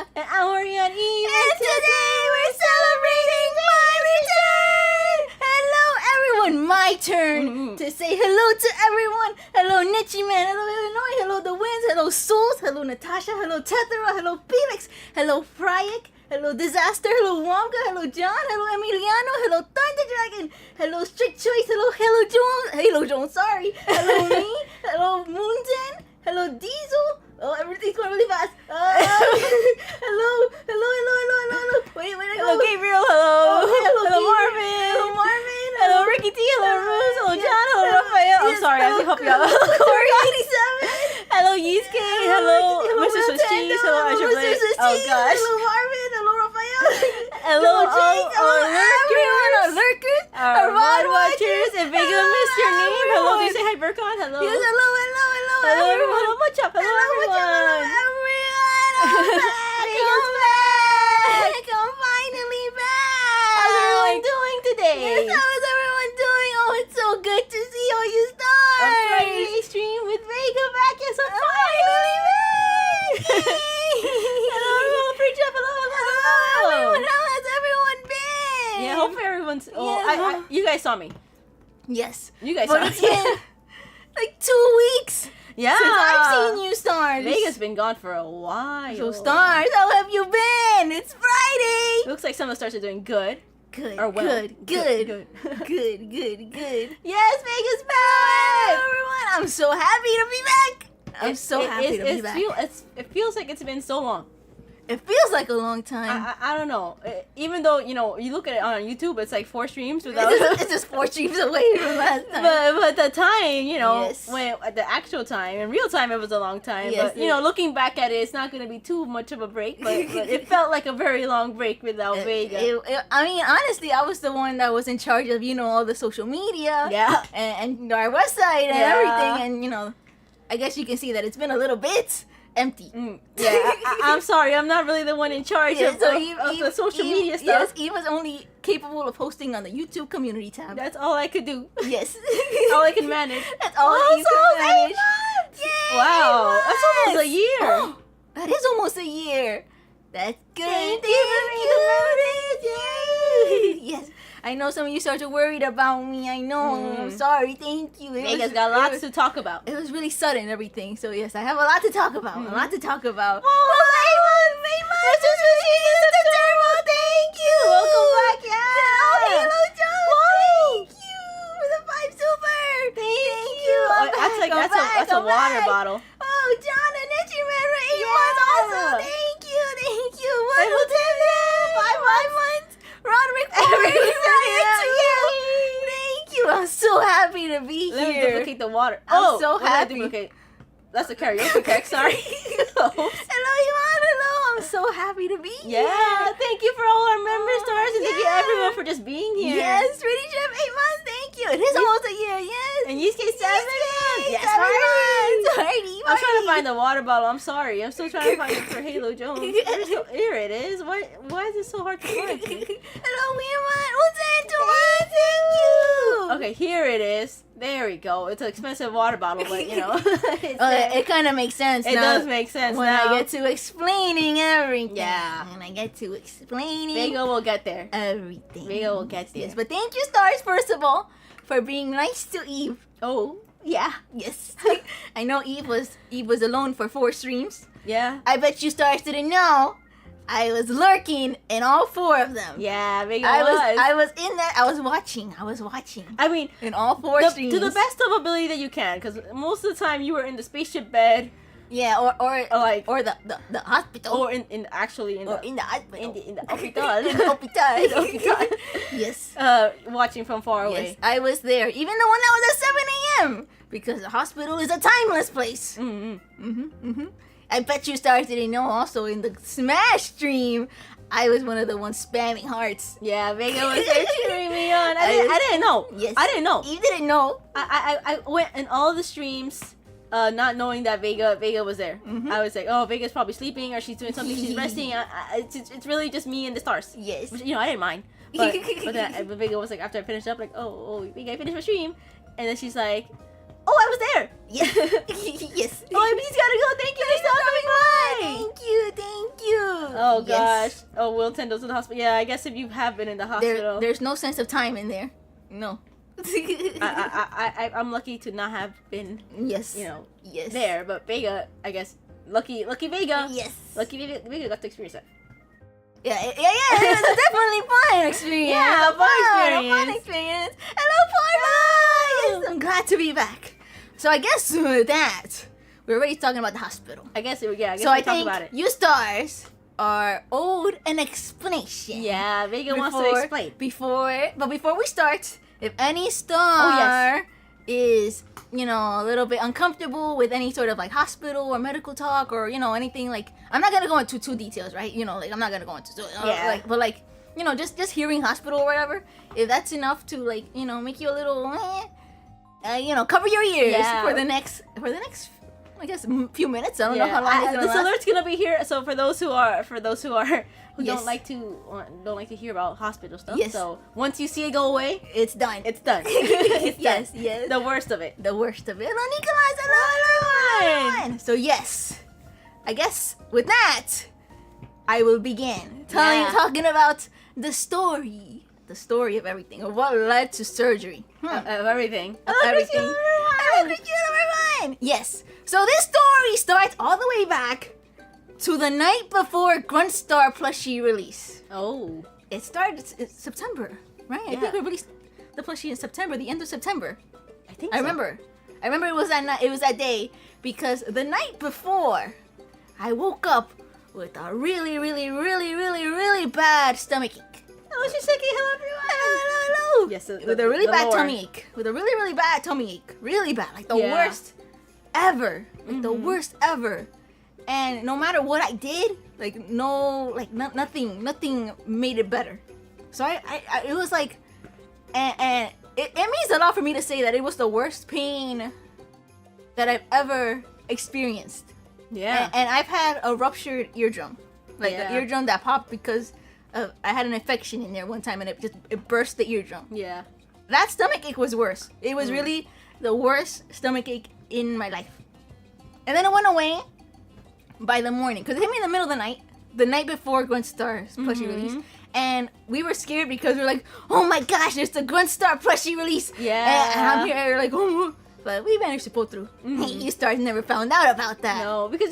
Vega. And I'm Orion Eve. And today we're celebrating my return! Hello everyone, my turn to say hello to everyone. Hello Nichi Man, hello Illinois, hello The Winds, hello Souls, hello Natasha, hello Tethera, hello Felix, hello Fryak, hello Disaster, hello Wonka, hello John, hello Emiliano, hello Thunder Dragon, hello Strict Choice, hello Jones, sorry, hello me, hello Moonzen, hello Diesel. Oh, everything's going really fast. Hello. Wait. Hello Gabriel. Hello. Hello Marvin. Hello Ricky T. Hello Rose. Hello John. Hello Raphael. I'm sorry, I have to help you out. Corey 87. Hello Yeesuke. Hello Mr. Swiss Cheese. Hello Azure Blade. Oh gosh. Hello Marvin. Hello Raphael. Hello Jake. Hello everyone. Our lurkers. Our Rod Watchers. If Vega missed your name, hello. Do you say hi Burkon? Hello. Yes, hello everyone. Hello what's up? Hello everyone. I'm back. I'm finally back. How's everyone doing today? Yes, how is everyone doing? Oh, it's so good to see all you stars. A Friday stream with Vega back. Yes, I'm finally back. Hello everyone. Preach up. Hello. Everyone, how has everyone been? Yeah, hopefully everyone's. Oh, Yeah. you guys saw me. Yes. You guys But saw it's me. been like 2 weeks Yeah. since I've seen you, stars. Vega's been gone for a while. So, stars, how have you been? It's Friday. Looks like some of the stars are doing good. Good. Or well. Good. Good. Good. Yes, Vega's back. Everyone, I'm so happy to be back. I'm so happy to be back. It feels like it's been so long. It feels like a long time. I don't know. Even though, you look at it on YouTube, it's like 4 streams without... It's just 4 streams away from last time. But the time, Yes. when at the actual time, in real time, it was a long time. Yes, but, looking back at it, it's not going to be too much of a break. But it felt like a very long break without Vega. I mean, honestly, I was the one that was in charge of, all the social media. Yeah. And our website and everything. And, I guess you can see that it's been a little bit empty. Yeah, I'm sorry. I'm not really the one in charge of the social media stuff. Yes, Eve was only capable of posting on the YouTube community tab. That's all I could do. Yes. All I can manage. That's all Eve could manage. Yay, Wow, that's almost a year. That is almost a year. That's good. Thank you. Yes. I know some of you started worried about me. I know. I'm sorry. Thank you. Vega's got lots to talk about. It was really sudden, everything. So, yes, I have a lot to talk about. A lot to talk about. Thank you. Welcome back. Yeah. Oh, hello, John. Thank you for the 5 super. Thank you. That's a water bottle. Oh, John and Nichi Man for 8 months also. Thank you. Wonderful 5 months. Roderick Thank you. I'm so happy to be here. Let me duplicate the water. I'm so happy. That's a karaoke track. Sorry. Hello, Ivan. Hello. I'm so happy to be here. Yeah. Thank you for all our member stars and thank you everyone for just being here. Yes. Pretty Chef 8 months. Thank you. It is almost a year. Yes. And Yusuke 7 months. Yes. Party. I'm trying to find the water bottle. I'm sorry. I'm still trying to find it for Halo Jones. Here it is. Why is it so hard to find? Hello, Thank you. Okay, here it is. There we go. It's an expensive water bottle, but it kind of makes sense. It does make sense when now. I get to explaining everything. Yeah. When I get to explaining Vega will get there. everything. Vega will get there. Yes, but thank you, stars, first of all, for being nice to Eve. Oh, Yeah. Yes. I know Eve was alone for 4 streams. yeah. I bet you stars didn't know. I was lurking in all 4 of them. Yeah, Vega I was in that. I was watching. I mean, In all 4 streams. to the best of ability that you can, because most of the time you were in the spaceship bed. Yeah, or the hospital. Or in the hospital. In the hospital. In the hospital. In the hospital. hospital. Yes. Watching from far away. Yes, I was there. Even the one that was at 7 a.m. Because the hospital is a timeless place. I bet you stars didn't know also in the Smash stream, I was one of the ones spamming hearts. Yeah, Vega was there cheering me on. I didn't know. Yes. I didn't know. You didn't know. I went in all the streams not knowing that Vega was there. I was like, oh, Vega's probably sleeping or she's doing something, she's resting. It's really just me and the stars. Yes. Which, I didn't mind. But Vega was like, after I finished up, like, oh, Vega, I finished my stream. And then she's like, oh, I was there. Yes. Yes. Oh, I just gotta go. Thank you for stopping by. Thank you. Oh Yes. gosh. Oh, Will Tendo's in the hospital. Yeah, I guess if you have been in the hospital. There's no sense of time in there. No. I'm lucky to not have been, Yes. Yes. there. But Vega, I guess, lucky Vega. Yes. Lucky Vega got to experience that. Yeah. It was definitely fun experience. Yeah, a fun experience. experience. Hello, Porno. Yes, I'm glad to be back. So I guess with that, we're already talking about the hospital. I guess we So talk I think about it. you stars are owed an explanation. Yeah, Vega wants to explain. But before we start, if any star is, a little bit uncomfortable with any sort of like hospital or medical talk or, anything like, I'm not gonna go into too details, right? I'm not gonna go into, just hearing hospital or whatever, if that's enough to like, make you a little, cover your ears for the next, I guess, few minutes. I don't know how long it's gonna this last. alert's gonna be here. So for those who Yes. don't like to hear about hospital stuff. Yes. So once you see it go away, It's done. it's done. It's Yes, done. yes. The worst of it. The worst of it. Hello, Nicholas. Hello, everyone. So yes, I guess with that, I will begin talking about the story of everything, of what led to surgery. Of everything. Of everything. Hello, everyone. Yes. So this story starts all the way back to the night before Gruntstar plushie release. Oh. It started in September, right? I Yeah. think we released the plushie in September, the end of September. I think I so. remember it was that night. It was that day because the night before, I woke up with a really, really, really, really, really bad stomach ache. Oh, she's sick. Hello, everyone. Hello. Yes, With a really the bad lore. tummy ache. With a really, really bad tummy ache. Really bad, like the Yeah. worst ever. Like the Mhm. worst ever. And no matter what I did, nothing made it better. So it was like, and it means a lot for me to say that it was the worst pain that I've ever experienced. Yeah. And I've had a ruptured eardrum, like the Yeah. eardrum that popped because I had an infection in there one time and it burst the eardrum. Yeah. That stomach ache was worse. It was really the worst stomach ache in my life. And then it went away by the morning because it hit me in the middle of the night before Gruntstar's plushie release. And we were scared because we were like, oh my gosh, there's the Gruntstar plushie release. Yeah. And I'm here like, oh. But we managed to pull through. You stars never found out about that. No, because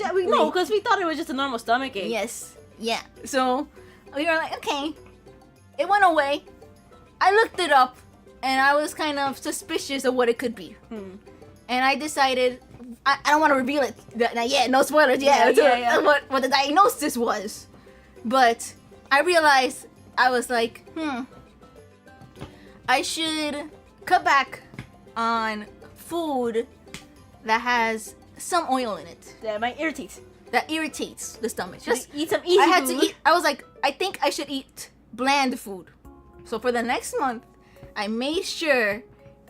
we thought it was just a normal stomach ache. Yes. Yeah. So we were like, okay. It went away. I looked it up and I was kind of suspicious of what it could be. And I decided, I don't want to reveal it. No spoilers. Yeah. What the diagnosis was. But I realized, I was like, I should cut back on food that has some oil in it. That might irritate. That irritates the stomach. Just eat some easy I had food. to eat. I was like, I think I should eat bland food. So for the next month, I made sure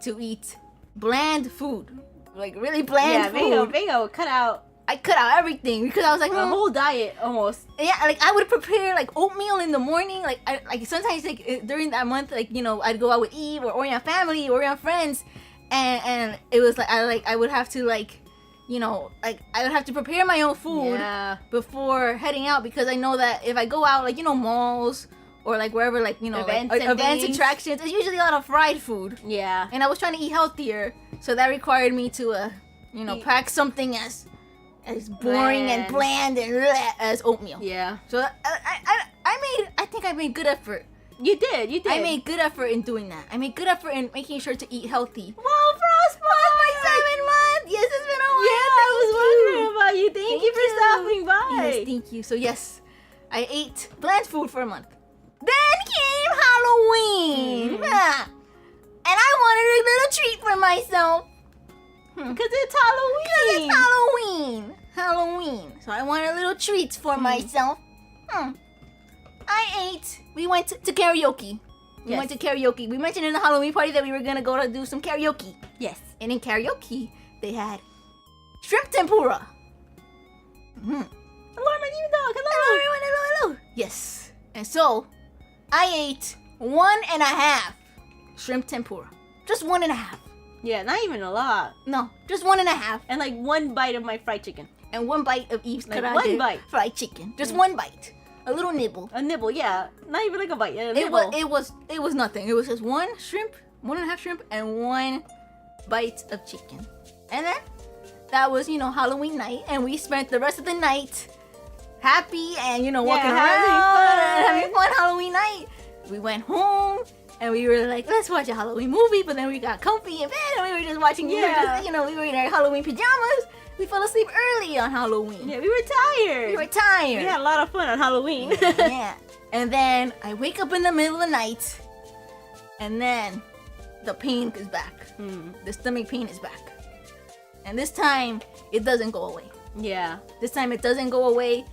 to eat bland food, like really bland food. Vega would cut out I cut out everything because I was like, a whole diet almost. yeah, like I would prepare like oatmeal in the morning. Like sometimes during that month, I'd go out with Eve or Orion family, Orion friends, and it was like I would have to I would have to prepare my own food before heading out because I know that if I go out malls or wherever events, attractions, it's usually a lot of fried food. Yeah. And I was trying to eat healthier, so that required me to pack something as boring and bland and as oatmeal. Yeah. So I think I made good effort. You did. I made good effort in doing that. I made good effort in making sure to eat healthy. Whoa, Frostbite! My 7 months! Yes, it's been a while. Yeah, I was wondering about you. Thank you for stopping by. Yes, thank you. So yes, I ate bland food for a month. Then came Halloween. And I wanted a little treat for myself. Because it's Halloween. Because it's Halloween. So I wanted a little treat for myself. We went to karaoke. We went to karaoke. We mentioned in the Halloween party that we were going to go to do some karaoke. Yes. And in karaoke, they had shrimp tempura. Hello, my new dog. Hello, everyone. Hello. Yes. And so, I ate 1.5 shrimp tempura. Just 1.5. Yeah, not even a lot. No, just 1.5. And one bite of my fried chicken. And 1 bite of Eve's Like karaage one bite. fried chicken. Just 1 bite. a little nibble. A nibble, yeah. Not even like a bite. A nibble. It was nothing. It was just 1 shrimp, 1.5 shrimp, and 1 bite of chicken. And then that was, Halloween night, and we spent the rest of the night happy and walking around and having fun Halloween night. We went home and we were like, let's watch a Halloween movie, but then we got comfy in bed and we were just watching, we were in our Halloween pajamas. We fell asleep early on Halloween. Yeah, we were tired. We had a lot of fun on Halloween. Yeah. And then I wake up in the middle of the night and then the pain is back. The stomach pain is back. And this time it doesn't go away. Yeah. This time it doesn't go away.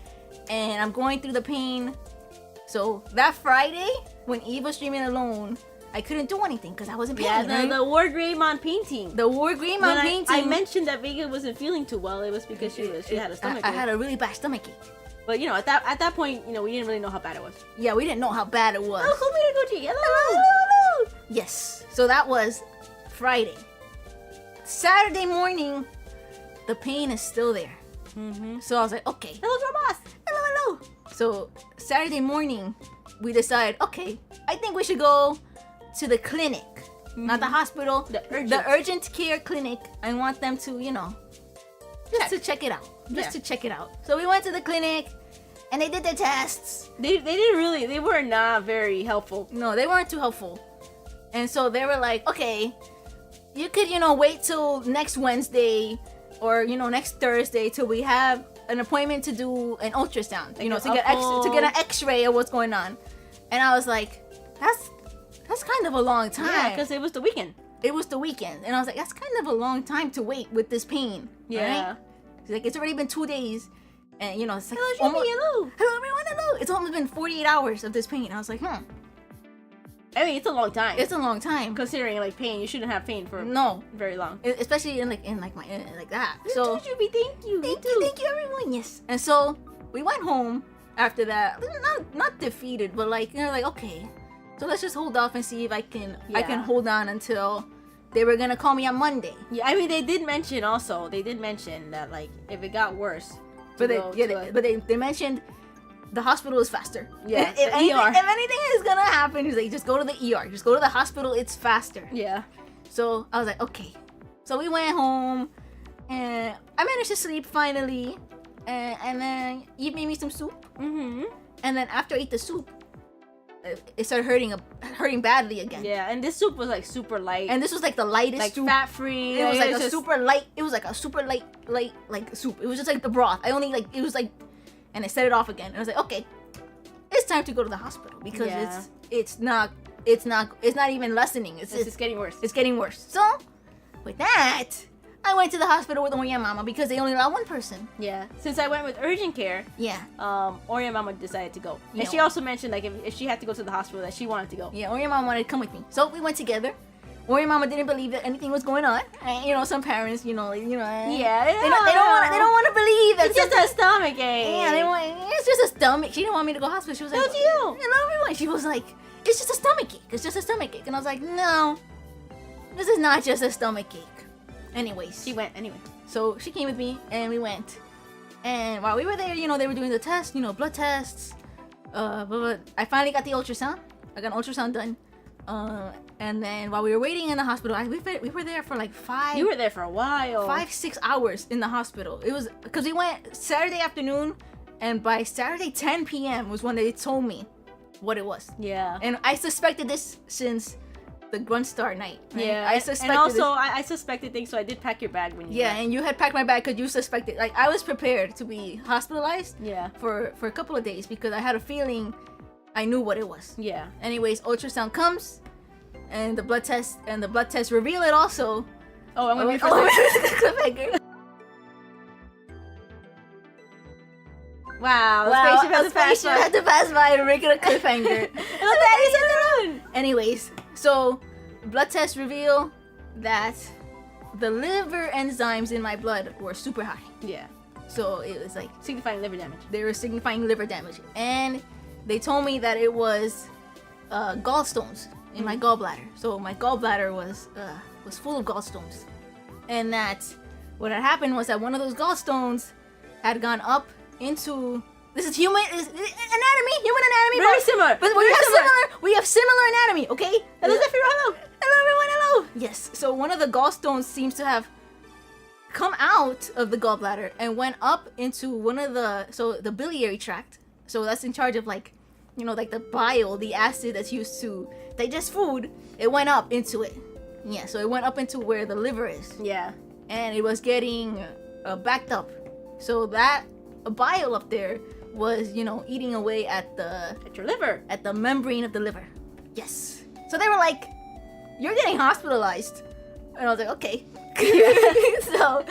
And I'm going through the pain. So that Friday, when Eve was streaming alone, I couldn't do anything because I wasn't paying. Yeah, the War Greymon painting. The War Greymon painting. I mentioned that Vega wasn't feeling too well. It was because she had a stomach ache. I had a really bad stomach ache. But at that point, we didn't really know how bad it was. Yeah, we didn't know how bad it was. Oh, hello. Yes. So that was Friday. Saturday morning, the pain is still there. So I was like, okay. Hello, boss. Hello. So Saturday morning, we decided, okay, I think we should go to the clinic, not the hospital, the urgent care clinic. I want them to, just to check it out, to check it out. So we went to the clinic, and they did their tests. They were not very helpful. No, they weren't too helpful. And so they were like, okay, you could, wait till next Wednesday or, next Thursday till we have an appointment to do an ultrasound, to get an x-ray of what's going on. And I was like, that's kind of a long time. Yeah, because it was the weekend. It was the weekend. And I was like, that's kind of a long time to wait with this pain. Yeah. Right? She's like, it's already been 2 days. And, it's like, hello, everyone, hello. It's almost been 48 hours of this pain. I was like, I mean, it's a long time. It's a long time. Considering, pain, you shouldn't have pain for very long. Especially in like that. So, thank you. Thank you, everyone. Yes. And so, we went home after that. Not defeated, but okay. So let's just hold off and see if I can hold on until they were gonna call me on Monday. Yeah, I mean they did mention that if it got worse. But they mentioned the hospital is faster. Yeah, if anything is gonna happen, he's like, just go to the ER. Just go to the hospital. It's faster. Yeah. So I was like, okay. So we went home, and I managed to sleep finally. And then Eve made me some soup. And then after I ate the soup, it started hurting badly again. Yeah, and this soup was super light. And this was the lightest soup. Fat free. It was a super light. It was a super light soup. It was just the broth. I only it was and I set it off again. And I was like, okay, it's time to go to the hospital because it's not even lessening. It's getting worse. It's getting worse. So with that, I went to the hospital with Orion Mama because they only allow one person. Yeah. Since I went with urgent care. Yeah. Orion Mama decided to go. And she also mentioned if she had to go to the hospital that she wanted to go. Yeah, Orion Mama wanted to come with me. So we went together. Orion Mama didn't believe that anything was going on. And, some parents, Yeah. They don't want to believe that it's just a stomach ache. Yeah, it's just a stomach. She didn't want me to go to hospital. She was like, "Don't you?" Hello, everyone. She was like, it's just a stomach ache. It's just a stomach ache. And I was like, no, this is not just a stomach ache. Anyways, she went anyway. So she came with me, and we went. And while we were there, they were doing the tests, blood tests. But I finally got the ultrasound. I got an ultrasound done. And then while we were waiting in the hospital, we were there for 5. You were there for a while. 5-6 hours in the hospital. It was because we went Saturday afternoon, and by Saturday 10 p.m. was when they told me what it was. Yeah. And I suspected this since the Grunt Star night. Right? Yeah. I suspected things, so I did pack your bag when you. Yeah, and you had packed my bag because you suspected. I was prepared to be hospitalized. Yeah. For a couple of days because I had a feeling I knew what it was. Yeah. Anyways, ultrasound comes, and the blood test reveal it also. Oh, I'm gonna be first. Wow, the spaceship had to pass by to make it a cliffhanger. Anyways, so blood tests reveal that the liver enzymes in my blood were super high. Yeah. So it was signifying liver damage. They were signifying liver damage, and they told me that it was gallstones in my gallbladder. So my gallbladder was full of gallstones, and that what had happened was that one of those gallstones had gone up into This is human human anatomy. Very bro. similar. But we have similar anatomy, okay? Hello, Zephyr, hello. Hello, everyone, hello. Yes. So one of the gallstones seems to have come out of the gallbladder and went up into one of the biliary tract. So that's in charge of like the bile, the acid that's used to digest food. It went up into it. Yeah. So it went up into where the liver is. Yeah. And it was getting backed up. So that bile up there was, eating away at your liver. At the membrane of the liver. Yes. So they were like, "You're getting hospitalized." And I was like, "Okay." So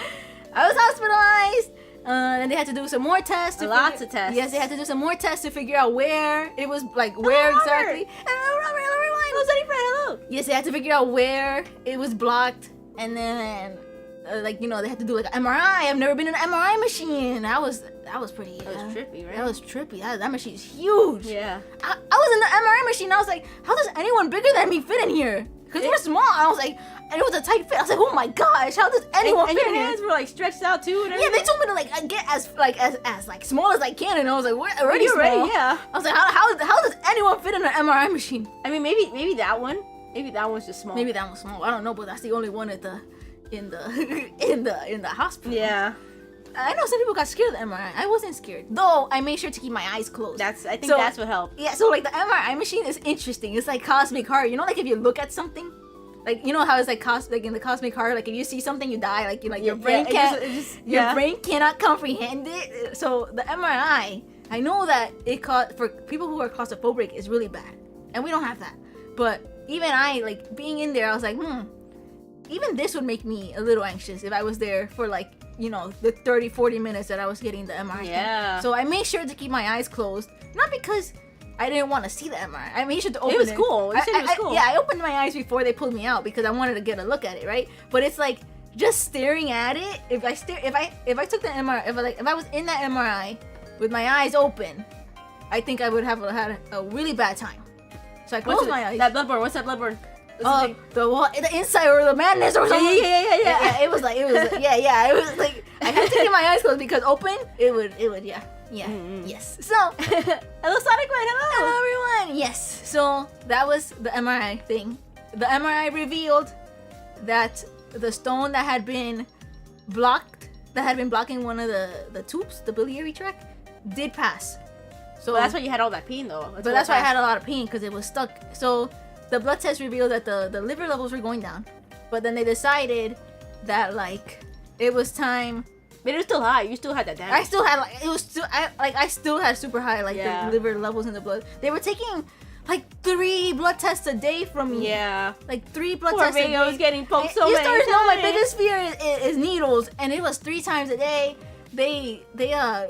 I was hospitalized. And they had to do some more tests. Lots of tests. Yes, they had to do some more tests to figure out where it was, like where exactly. Hello, Robert. Hello, everyone. Hello, Sunny Friend. Hello. Yes, they had to figure out where it was blocked, and then they had to do like an MRI. I've never been in an MRI machine. That was pretty. That was trippy, right? That was trippy. That machine is huge. Yeah. I was in the MRI machine. I was like, how does anyone bigger than me fit in here? Because we're small. I was like, and it was a tight fit. I was like, oh my gosh, how does anyone fit in here? And your hands were like stretched out too. And yeah, they told me to like get as small as I can, and I was like, we're already You're small. ready, yeah. I was like, how does anyone fit in an MRI machine? I mean, maybe that one. Maybe that one's just small. Maybe that one's small. I don't know, but that's the only one in the hospital. Yeah. I know some people got scared of the MRI. I wasn't scared, though. I made sure to keep my eyes closed. I think that's what helped. Yeah. So like the MRI machine is interesting. It's like cosmic horror. Like if you look at something, like how it's like in the cosmic horror. Like if you see something, you die. Like your brain can't. Your brain cannot comprehend it. So the MRI, I know that for people who are claustrophobic is really bad, and we don't have that. But even I, like being in there, I was like, even this would make me a little anxious if I was there for like, the 30-40 minutes that I was getting the MRI. Yeah. So I made sure to keep my eyes closed, not because I didn't want to see the MRI. I made sure to open it. It was cool. You said it was cool. Yeah, I opened my eyes before they pulled me out because I wanted to get a look at it, right? But it's like just staring at it. If I took the MRI, if I was in that MRI with my eyes open, I think I would have had a really bad time. So I closed my eyes. That bloodborne. What's that bloodborne? The inside or the madness or something. Yeah. It was like It was like I had to keep my eyes closed because open it would yes. So hello, Sonic Man. Hello everyone. Yes. So that was the MRI thing. The MRI revealed that the stone that had been blocking one of the tubes, the biliary tract, did pass. So that's why you had all that pain though. That's why I had a lot of pain because it was stuck. So the blood test revealed that the liver levels were going down, but then they decided that like it was time. But it was still high. You still had that damage. I still had I still had super high the liver levels in the blood. They were taking like 3 blood tests a day from me. Yeah. Like 3 blood Poor tests a day. I was getting poked so many times. My biggest fear is needles, and it was 3 times a day. They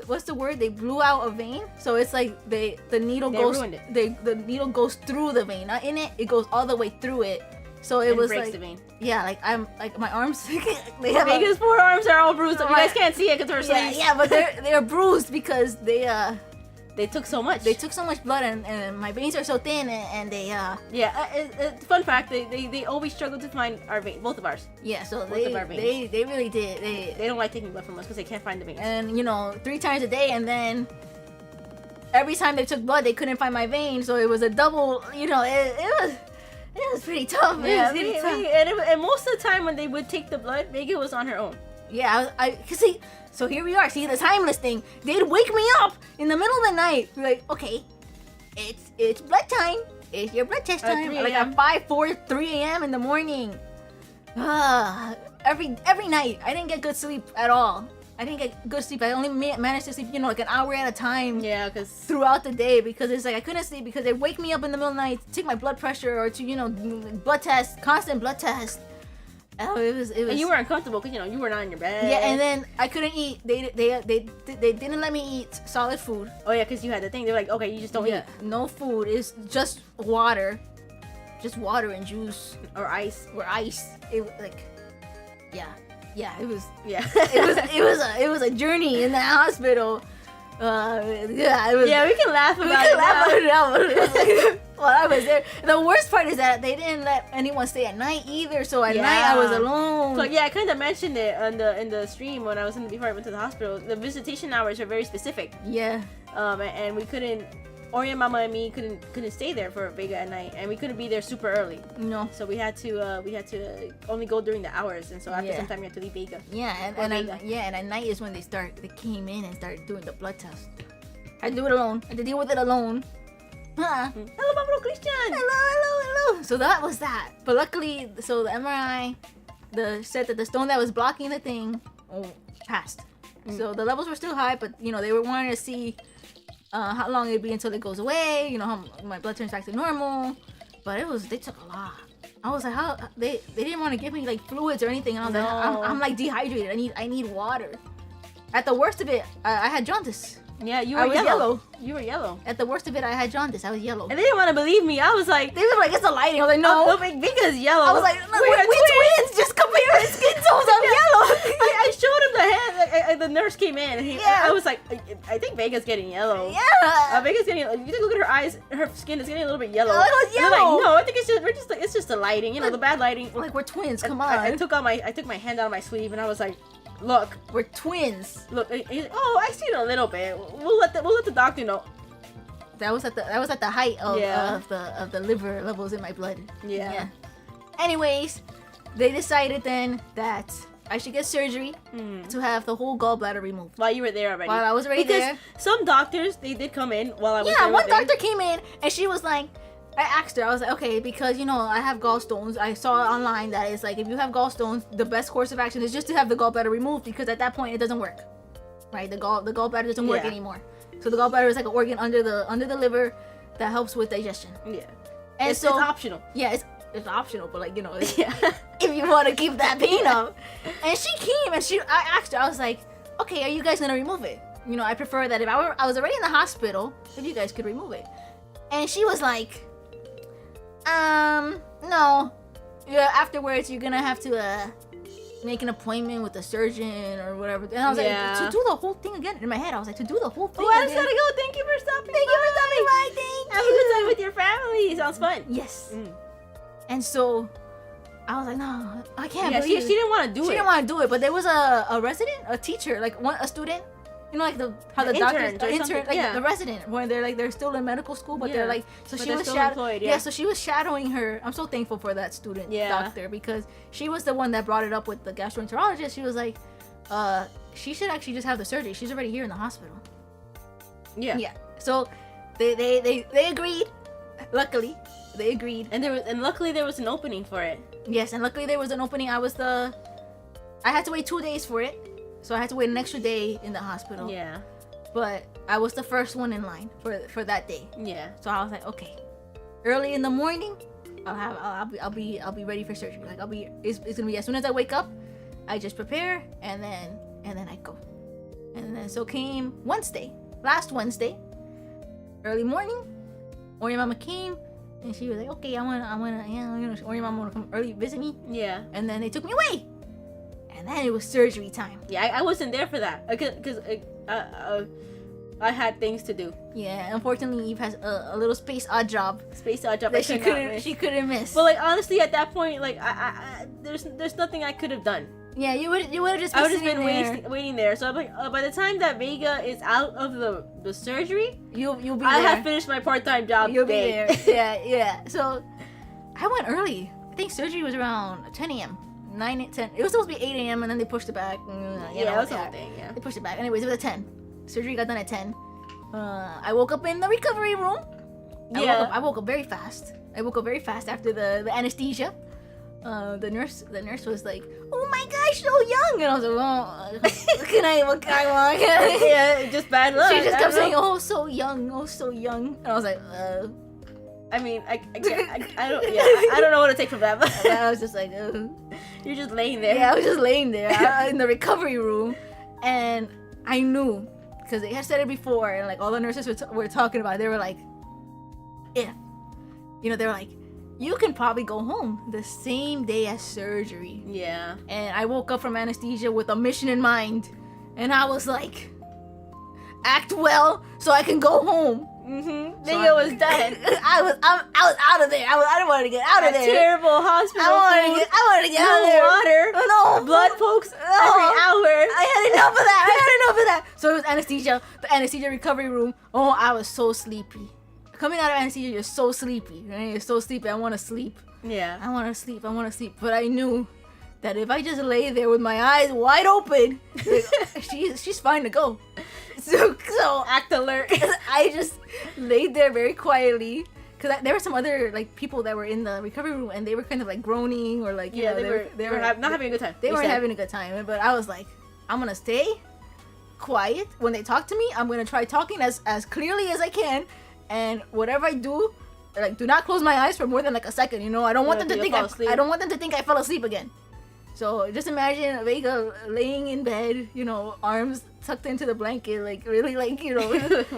what's the word? They blew out a vein. So it's like the needle ruined it. The needle goes through the vein, not in it. It goes all the way through it. So it was breaks like the vein. Yeah, like I'm like my arms. Vega's forearms are all bruised. You guys can't see it because we're sleeping. Yeah, but they're bruised because they took so much. They took so much blood, and my veins are so thin, and they fun fact, they always struggle to find our vein, both of ours. Yeah, so both of our veins. they really did. They don't like taking blood from us because they can't find the veins. And 3 times a day, and then every time they took blood, they couldn't find my vein, so it was a double. It was pretty tough. Yeah, and most of the time when they would take the blood, Vega was on her own. Yeah, so here we are. See the timeless thing. They'd wake me up in the middle of the night. Be like, okay, it's blood time. It's your blood test time. Like at 3 a.m. in the morning. Every night, I didn't get good sleep at all. I didn't get good sleep. I only managed to sleep, like an hour at a time. Yeah, because throughout the day, because it's like I couldn't sleep because they wake me up in the middle of the night to take my blood pressure or to blood test, constant blood test. Oh, it was. And you were uncomfortable because you were not in your bed. Yeah, and then I couldn't eat. They didn't let me eat solid food. Oh yeah, because you had the thing. They were like, okay, you just don't eat. No food. It's just water and juice or ice. It like, yeah. It was. Yeah. it was a journey in the hospital. It was. Yeah, we can laugh about it now. while I was there. The worst part is that they didn't let anyone stay at night either. So at night I was alone. So yeah, I kind of mentioned it in the stream when I was before I went to the hospital. The visitation hours are very specific. Yeah. And we couldn't. Orion Mama and me couldn't stay there for Vega at night, and we couldn't be there super early. No. So we had to only go during the hours, and so after some time we had to leave Vega. Yeah, and at night is when they came in and started doing the blood test. I had to do it alone. I had to deal with it alone. Huh. Hello, Pablo Christian. Hello. So that was that. But luckily, so the MRI, said that the stone that was blocking the thing passed. So the levels were still high, but they were wanting to see how long it'd be until it goes away. How my blood turns back to normal. But they took a lot. I was like, how they didn't want to give me like fluids or anything, and I was like, I'm like dehydrated. I need water. At the worst of it, I had jaundice. Yeah, you were yellow. You were yellow. At the worst of it, I had jaundice. I was yellow. And they didn't want to believe me. I was like, they were like, it's the lighting. I was like, no. Vega's yellow. I was like, no, we're twins. Just compare our skin tones. I'm yellow. I showed him the hand. The nurse came in. And I was like, I think Vega's getting yellow. Yeah. Vega's getting. You can look at her eyes. Her skin is getting a little bit yellow. I was yellow. Like, no, I think it's just the lighting. The bad lighting. Like we're twins. Come on. I took my hand out of my sleeve and I was like, look, we're twins. Look, I see it a little bit. We'll let the doctor know. That was at the height of the liver levels in my blood. Yeah. Anyways, they decided then that I should get surgery to have the whole gallbladder removed. While you were there already. While I was already there. Because some doctors, they did come in while I was there. Yeah, one doctor came in and she was like, I asked her, I was like, okay, because I have gallstones. I saw online that it's like if you have gallstones, the best course of action is just to have the gallbladder removed, because at that point it doesn't work, right? The gallbladder doesn't work anymore. So the gallbladder is like an organ under the liver that helps with digestion. Yeah, and it's optional. Yeah, it's optional, but if you want to keep that pain up. And she came and I asked her, I was like, okay, are you guys gonna remove it? I prefer that if I was already in the hospital, if you guys could remove it. And she was like, no. Yeah, afterwards you're gonna have to make an appointment with the surgeon or whatever. And I was like, to do the whole thing again. In my head, I was like, to do the whole thing. Oh, I just gotta go. Thank you for stopping. Thank you for stopping by. Thank you. Have a good time with your family. Sounds fun. Yes. And so I was like, no, I can't. Yeah, she didn't want to do it. She didn't want to do it, but there was a resident, a teacher, like a student. Like the doctors, intern, like the resident, when they're still in medical school, but they're like, so she was employed. Yeah, so she was shadowing her. I'm so thankful for that student doctor, because she was the one that brought it up with the gastroenterologist. She was like, she should actually just have the surgery. She's already here in the hospital. Yeah. So they agreed. Luckily, they agreed, and luckily there was an opening for it. Yes, and luckily there was an opening. I had to wait 2 days for it. So I had to wait an extra day in the hospital. Yeah. But I was the first one in line for that day. Yeah. So I was like, okay, early in the morning, I'll be ready for surgery. Like it's gonna be as soon as I wake up, I just prepare and then I go. And then so came last Wednesday, early morning. Orion Mama came and she was like, okay, Orion Mama wanna come early visit me. Yeah. And then they took me away. And then it was surgery time. Yeah, I wasn't there for that because I had things to do. Yeah, unfortunately, Eve has a little space odd job that she couldn't miss. But honestly, at that point, there's nothing I could have done. Yeah, you would have just. I would have been waiting there. So I'm like, by the time that Vega is out of the surgery, you'll be there. I have finished my part-time job. You'll be there. Yeah. So I went early. I think surgery was around 10 a.m. 9, 10. It was supposed to be 8 a.m. and then they pushed it back. It was the whole thing. Yeah. They pushed it back. Anyways, it was at 10. Surgery got done at 10. I woke up in the recovery room. I woke up very fast. After the anesthesia. The nurse was like, "Oh my gosh, so young!" And I was like, "Well, what can I want?" Yeah, just bad luck. She just kept saying, "Oh, so young, oh, so young." And I was like, I mean, I don't know what to take from that. But I was just like, you're just laying there. Yeah, I was just laying there in the recovery room, and I knew because they had said it before, and all the nurses were talking about it. They were like, they were like, you can probably go home the same day as surgery. Yeah. And I woke up from anesthesia with a mission in mind, and I was like, act well so I can go home. Vega was dead. I was out of there. I didn't want to get out of there. Terrible hospital. I wanted to get out of there. Water. No. Blood pokes every hour. I had enough of that. So it was anesthesia. The anesthesia recovery room. Oh, I was so sleepy. Coming out of anesthesia, you're so sleepy. Right? You're so sleepy. I want to sleep. Yeah. I want to sleep. But I knew that if I just lay there with my eyes wide open, she's fine to go. So Act alert. I just laid there very quietly. Cause there were some other like people that were in the recovery room and they were kind of like groaning or like they were not having a good time. They weren't having a good time. But I was like, I'm gonna stay quiet when they talk to me. I'm gonna try talking as clearly as I can, and whatever I do, like do not close my eyes for more than like a second. You know, I don't want them to think I don't want them to think I fell asleep again. So just imagine Vega laying in bed, you know, arms tucked into the blanket, like really like, you know,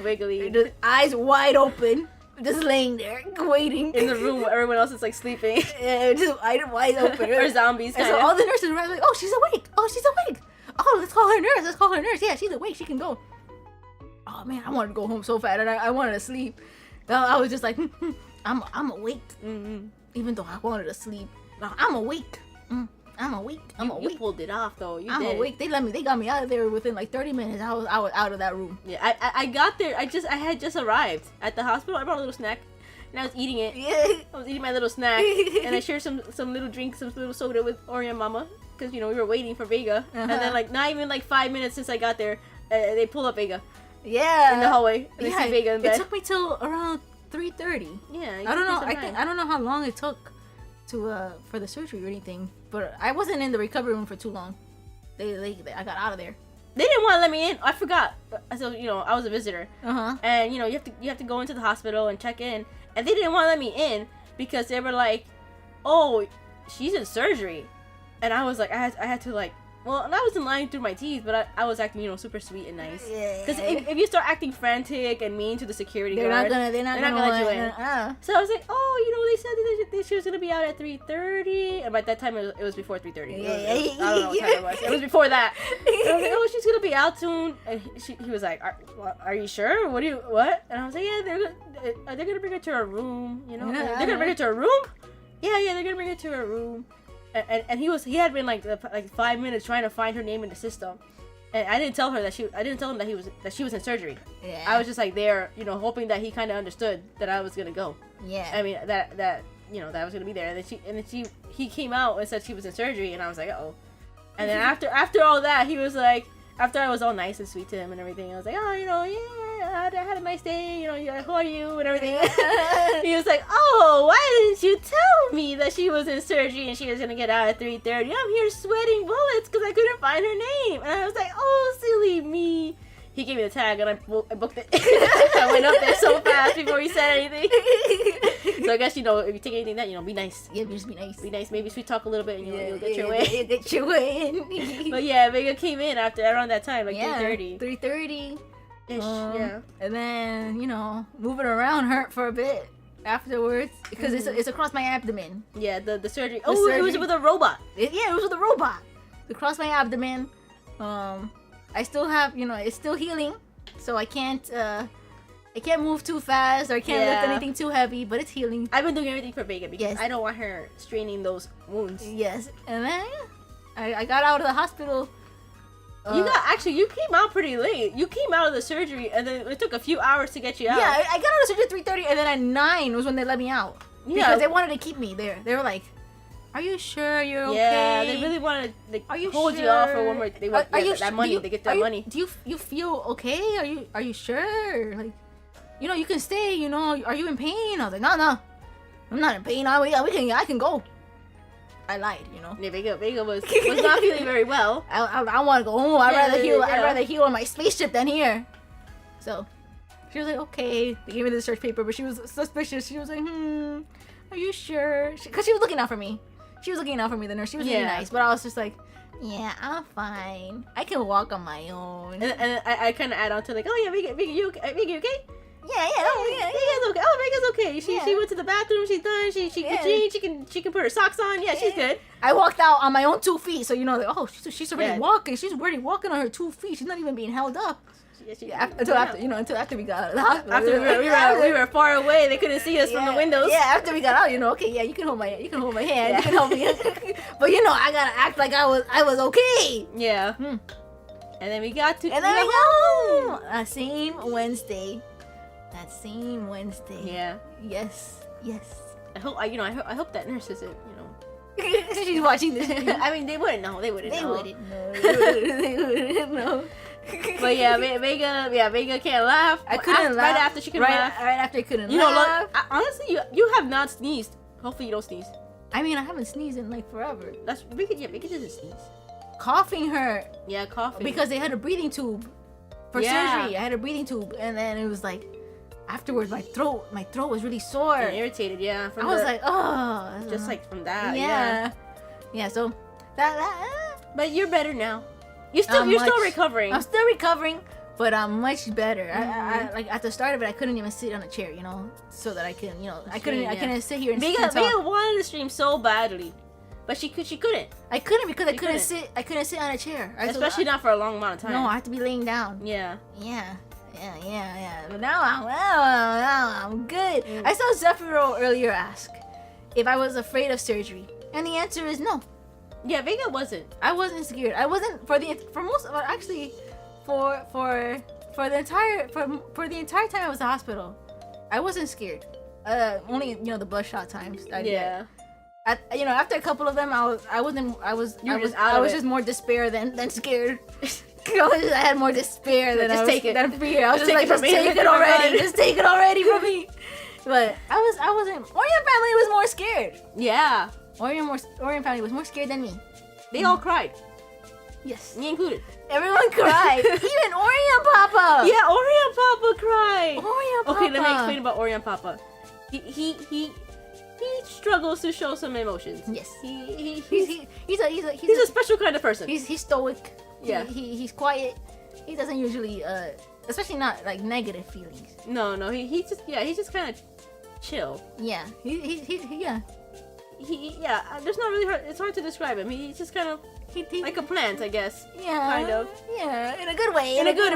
wiggly, just eyes wide open, just laying there, waiting. In the room where everyone else is like sleeping. Yeah, just wide open. Or zombies, and so all the nurses were like, oh, she's awake. Oh, let's call her nurse. Yeah, she's awake. She can go. Oh, man, I wanted to go home so bad, and I wanted to sleep. I was just like, I'm awake. Mm-hmm. Even though I wanted to sleep. I'm awake. I'm awake. You pulled it off though. I'm awake. They got me out of there within like 30 minutes. I was out of that room. Yeah, I got there. I had just arrived at the hospital. I brought a little snack, and I was eating it. Yeah. I was eating my little snack, and I shared some little drink, some little soda with Orion Mama, because you know we were waiting for Vega. And then like not even like 5 minutes since I got there, they pulled up Vega. Yeah. In the hallway. And they see Vega in bed. It took me till around 3:30. Yeah. I don't know. I don't know how long it took to for the surgery or anything, but I wasn't in the recovery room for too long. I got out of there. They didn't want to let me in. I forgot. So you know, I was a visitor. And you know, you have to go into the hospital and check in, and they didn't want to let me in because they were like, "Oh, she's in surgery," and I was like, I had to like. Well, and I wasn't lying through my teeth, but I was acting, you know, super sweet and nice. Because if you start acting frantic and mean to the security guard, they're not gonna let you in. So I was like, oh, you know, they said that she was gonna be out at 3:30, and by that time it was before 3:30. I don't know what time it was. It was before that. And I was like, oh, she's gonna be out soon, and he was like, are you sure? What? And I was like, yeah, they're gonna bring her to her room. You know, they're gonna bring her to her room. Yeah, they're gonna bring her to her room. And he had been like 5 minutes trying to find her name in the system, and I didn't tell him that she was in surgery. Yeah. I was just like there, you know, hoping that he kind of understood that I was gonna go. Yeah. I mean that you know that I was gonna be there, and then he came out and said she was in surgery, and I was like, uh-oh. And then after all that, he was like, after I was all nice and sweet to him and everything, I was like, oh, you know, yeah, I had a nice day, you know, who are you, and everything. He was like, oh, why didn't you tell me that she was in surgery and she was gonna get out at 3:30? I'm here sweating bullets because I couldn't find her name. And I was like, oh, silly me. He gave me the tag and I booked it. I went up there so fast before he said anything. So I guess, you know, if you take anything that, you know, be nice. Yeah, just be nice. Be nice. Maybe sweet talk a little bit and you'll get your way. You'll get your way in. But yeah, Vega came in around that time, like 3:30. 3:30. Yeah. And then, you know, moving around hurt for a bit afterwards because it's across my abdomen. Yeah, the surgery. It was with a robot. It was with a robot. Across my abdomen. I still have, you know, it's still healing, so I can't move too fast or I can't lift anything too heavy, but it's healing. I've been doing everything for Vega because I don't want her straining those wounds. Yes, and then I got out of the hospital. You came out pretty late. You came out of the surgery, and then it took a few hours to get you out. Yeah, I got out of surgery at 3:30, and then at 9 was when they let me out. Yeah, because they wanted to keep me there. They were like, "Are you sure you're okay?" Yeah, they really wanted to hold you off for one more. They want that money. They get that money. Do you feel okay? Are you sure? Like, you know, you can stay. You know, are you in pain? I was like, no, I'm not in pain. I can go. I lied, you know. Yeah, Vega was not feeling very well. I want to go home. I'd rather heal on my spaceship than here. So she was like, okay. They gave me the search paper, but she was suspicious. She was like, are you sure? Because she was looking out for me. She was looking out for me, the nurse. She was really nice, but I was just like, yeah, I'm fine. I can walk on my own. And I kind of add on to like, oh yeah, Vega, you okay? Vega, you okay? Yeah. Vega's okay. Oh, Vega's okay. She went to the bathroom. She's done. She can put her socks on. Yeah, she's good. I walked out on my own 2 feet, so you know, like, oh, she's already walking. She's already walking on her 2 feet. She's not even being held up. Until after we got out of the hospital. After we were far away, they couldn't see us from the windows. Yeah, after we got out, okay, yeah, you can hold my hand, yeah. You can help me. But I gotta act like I was okay. Yeah. And then we got to. And then we got home. That same Wednesday. Yeah. Yes. I hope that nurse isn't. She's watching this. I mean, they wouldn't know. They wouldn't know. They wouldn't know. But yeah, Vega can't laugh. I couldn't laugh. Right after she couldn't laugh. Right after I couldn't laugh. Look, honestly, you have not sneezed. Hopefully you don't sneeze. I mean, I haven't sneezed in like forever. Vega doesn't sneeze. Coughing hurt. Yeah, coughing. Because they had a breathing tube for surgery. I had a breathing tube, and then it was like afterwards, my throat was really sore. And irritated, yeah. I was like, oh. Just like from that, yeah. So that. But you're better now. You're still recovering. I'm still recovering, but I'm much better. I like at the start of it, I couldn't even sit on a chair, so that I can, I couldn't sit here and Vega wanted to stream so badly, but she couldn't. I couldn't because I couldn't sit on a chair. Especially not for a long amount of time. No, I had to be laying down. Yeah. But now I'm good. I saw Zephyro earlier ask if I was afraid of surgery, and the answer is no. Yeah, Vega wasn't. I wasn't scared. I wasn't for the entire time I was in the hospital. I wasn't scared. Only the bloodshot times. After a couple of them, I was just more despair than scared. I had more despair than fear. I was just like, just take it already. Just take it already from me. But I wasn't. Orion family was more scared. Yeah. Orion family was more scared than me. They all cried. Yes. Me included. Everyone cried. Even Orion Papa. Yeah, Orion Papa cried. Orion Papa. Okay, let me explain about Orion Papa. He struggles to show some emotions. Yes. He's a special kind of person. He's stoic. Yeah. He's quiet. He doesn't usually especially not like negative feelings. No, he's just kind of chill. Yeah. There's not really hard. It's hard to describe him. He's just kind of like a plant, I guess. Yeah. Kind of. Yeah. In a good way. In a good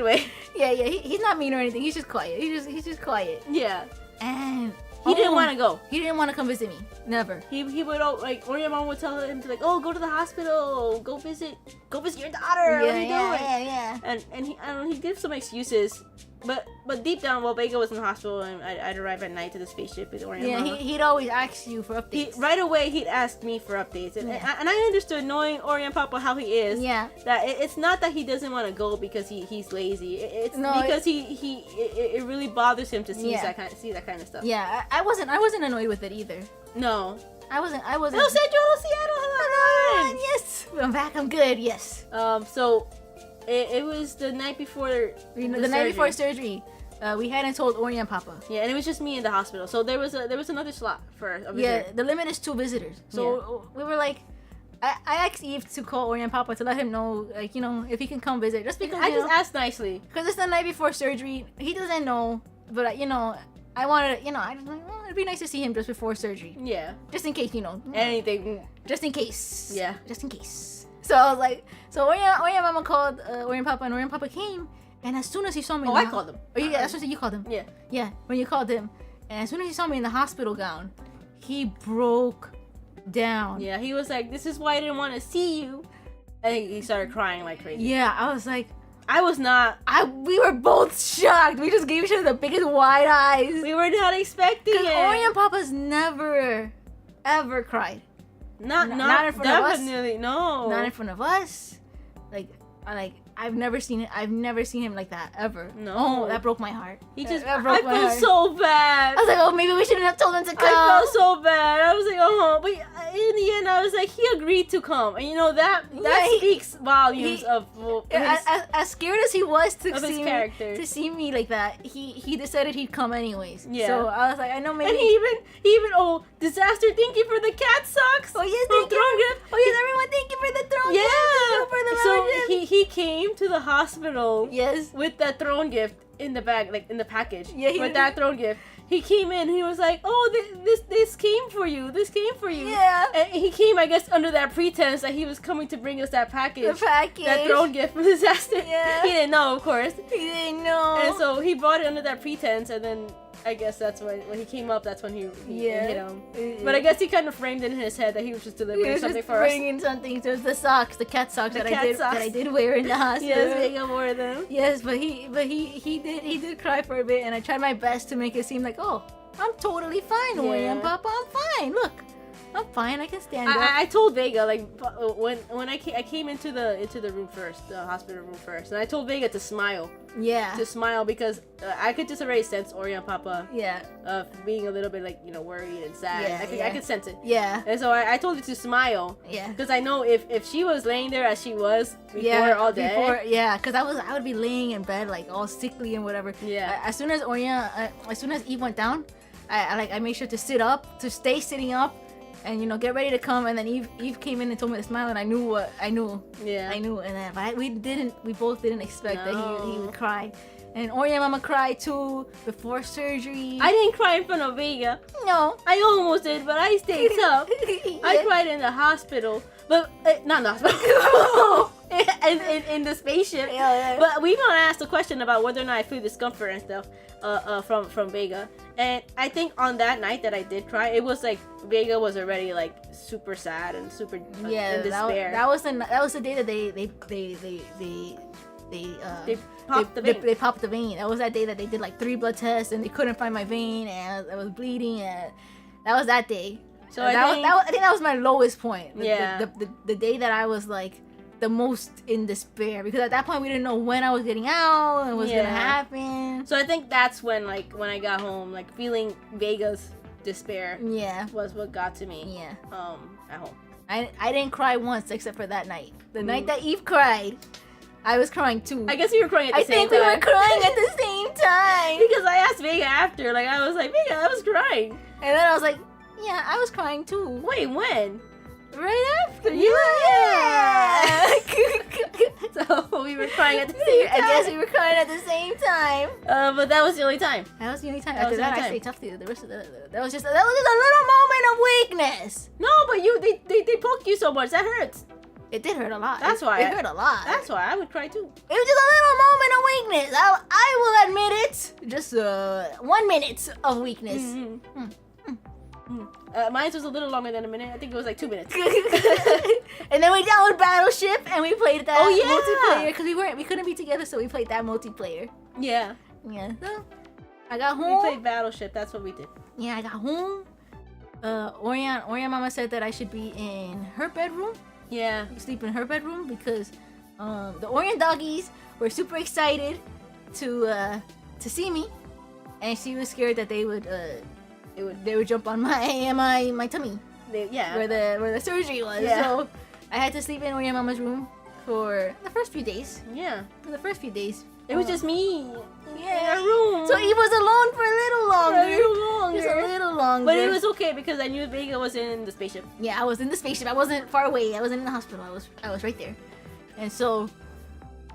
way. Yeah. He's not mean or anything. He's just quiet. He's just quiet. Yeah. And he didn't want to go. He didn't want to come visit me. Never. He would Orion mom would tell him to go to the hospital, go visit your daughter. What are you doing? Yeah. And he gave some excuses. But deep down, while Vega was in the hospital, and I'd arrive at night to the spaceship with Orion. Yeah, he'd always ask you for updates. Right away, he'd ask me for updates, and I understood, knowing Orion Papa how he is. Yeah. That it's not that he doesn't want to go because he's lazy. It's because it really bothers him to see that kind of stuff. Yeah, I wasn't annoyed with it either. No. I wasn't. Hello, Seattle. Yes, I'm back. I'm good. Yes. So. It was the night before the night before surgery. We hadn't told Orion Papa. Yeah, and it was just me in the hospital. So there was another slot for a visitor. Yeah, the limit is 2 visitors. So we were like, I asked Eve to call Orion Papa to let him know, if he can come visit. Just because I just asked nicely. Because it's the night before surgery. He doesn't know, but I wanted, I was like, it'd be nice to see him just before surgery. Yeah. Just in case, anything. Just in case. Yeah. Just in case. So I was like, Orion Mama called Orion Papa, and Orion Papa came, and as soon as he saw me, I called him. Oh yeah, that's what you called him. Yeah. Yeah, when you called him, and as soon as he saw me in the hospital gown, he broke down. Yeah, he was like, "This is why I didn't want to see you," and he started crying like crazy. Yeah, I was like, I was not. We were both shocked. We just gave each other the biggest wide eyes. We were not expecting it. Orion Papa's never, ever cried. Not in front of us. Definitely no. Not in front of us. I've never seen him like that ever. No. Oh, that broke my heart. I felt so bad. I was like, oh, maybe we shouldn't have told him to come. I felt so bad. I was like, oh, but in the end, I was like, he agreed to come, and that speaks volumes of as scared as he was to see me like that. He decided he'd come anyways. Yeah. So I was like, I know maybe. And he even disaster. Thank you for the cat socks. Oh yes, thank you. Oh yes, everyone, thank you for the throne gift. Yeah. So he came to the hospital. Yes. With that throne gift. in the bag, like in the package, Yeah, with that throne gift. He came in. He was like, "Oh, this came for you. This came for you." Yeah. And he came, I guess, under that pretense that he was coming to bring us that package. The package. That throne gift from disaster. Yeah. He didn't know, of course. He didn't know. And so he brought it under that pretense, and then I guess that's when he came up. That's when he hit him. But I guess he kind of framed it in his head that he was just delivering something for us. Bringing something. So it's the socks, the cat socks The that cat socks. I did wear in the hospital. Yes, Vega wore them. Yes, but he did cry for a bit, and I tried my best to make it seem like, oh, I'm totally fine, Orion, Papa, I'm fine. Look, I'm fine. I can stand up. I told Vega, like, when I came into the room first, the hospital room first, and I told Vega to smile. Yeah. To smile because I could just already sense Orion Papa. Yeah. Being a little bit like, worried and sad. Yeah, I could sense it. Yeah. And so I told her to smile. Yeah. Because I know if she was laying there as she was before all day. Because I would be laying in bed like all sickly and whatever. Yeah. As soon as Eve went down, I made sure to sit up, to stay sitting up, and get ready to come. And then Eve came in and told me to smile, and I knew. Yeah. I knew, and then we both didn't expect that he would cry. And Orion Mama cried too before surgery. I didn't cry in front of Vega. No. I almost did, but I stayed tough. I cried in the hospital, but not in the hospital. in the spaceship. Yeah. But we gonna ask the question about whether or not I feel discomfort and stuff from Vega. And I think on that night that I did cry, it was like Vega was already like super sad and super in despair. That was the day that they popped the vein. They popped the vein. That was that day that they did like 3 blood tests and they couldn't find my vein and I was bleeding, and that was that day. So I think that was my lowest point. The day that I was like the most in despair, because at that point we didn't know when I was getting out and what's gonna happen. So I think that's when when I got home, like feeling Vega's despair was what got to me. At home. I didn't cry once except for that night. The night that Eve cried, I was crying too. I guess you were crying at the same time. I think we were crying at the same time. Because I asked Vega after, like I was like, Vega, I was crying. And then I was like, yeah, I was crying too. Wait, when? Right after. Yeah. So we were crying at the same time. I guess we were crying at the same time. But that was the only time. That was the only time. After that, I stayed tough to you. That was just a little moment of weakness. No, but they poked you so much. That hurts. It did hurt a lot. That's why. It hurt a lot. That's why I would cry too. It was just a little moment of weakness. I will admit it. Just 1 minute of weakness. Mm-hmm. Mine was a little longer than a minute. I think it was like 2 minutes. And then we downloaded Battleship and we played that multiplayer because we couldn't be together, so we played that multiplayer. Yeah. Yeah. So I got home. We played Battleship. That's what we did. Yeah, I got home. Orion Mama said that I should be in her bedroom. Yeah. Sleep in her bedroom because the Orion doggies were super excited to see me, and she was scared that they would jump on my tummy. Where the surgery was. Yeah. So I had to sleep in Orion Mama's room for the first few days. Yeah. For the first few days. It was just me. Yeah. In a room. So Eve was alone for a little longer. Just a little longer. But it was okay because I knew Vega was in the spaceship. Yeah, I was in the spaceship. I wasn't far away. I wasn't in the hospital. I was right there. And so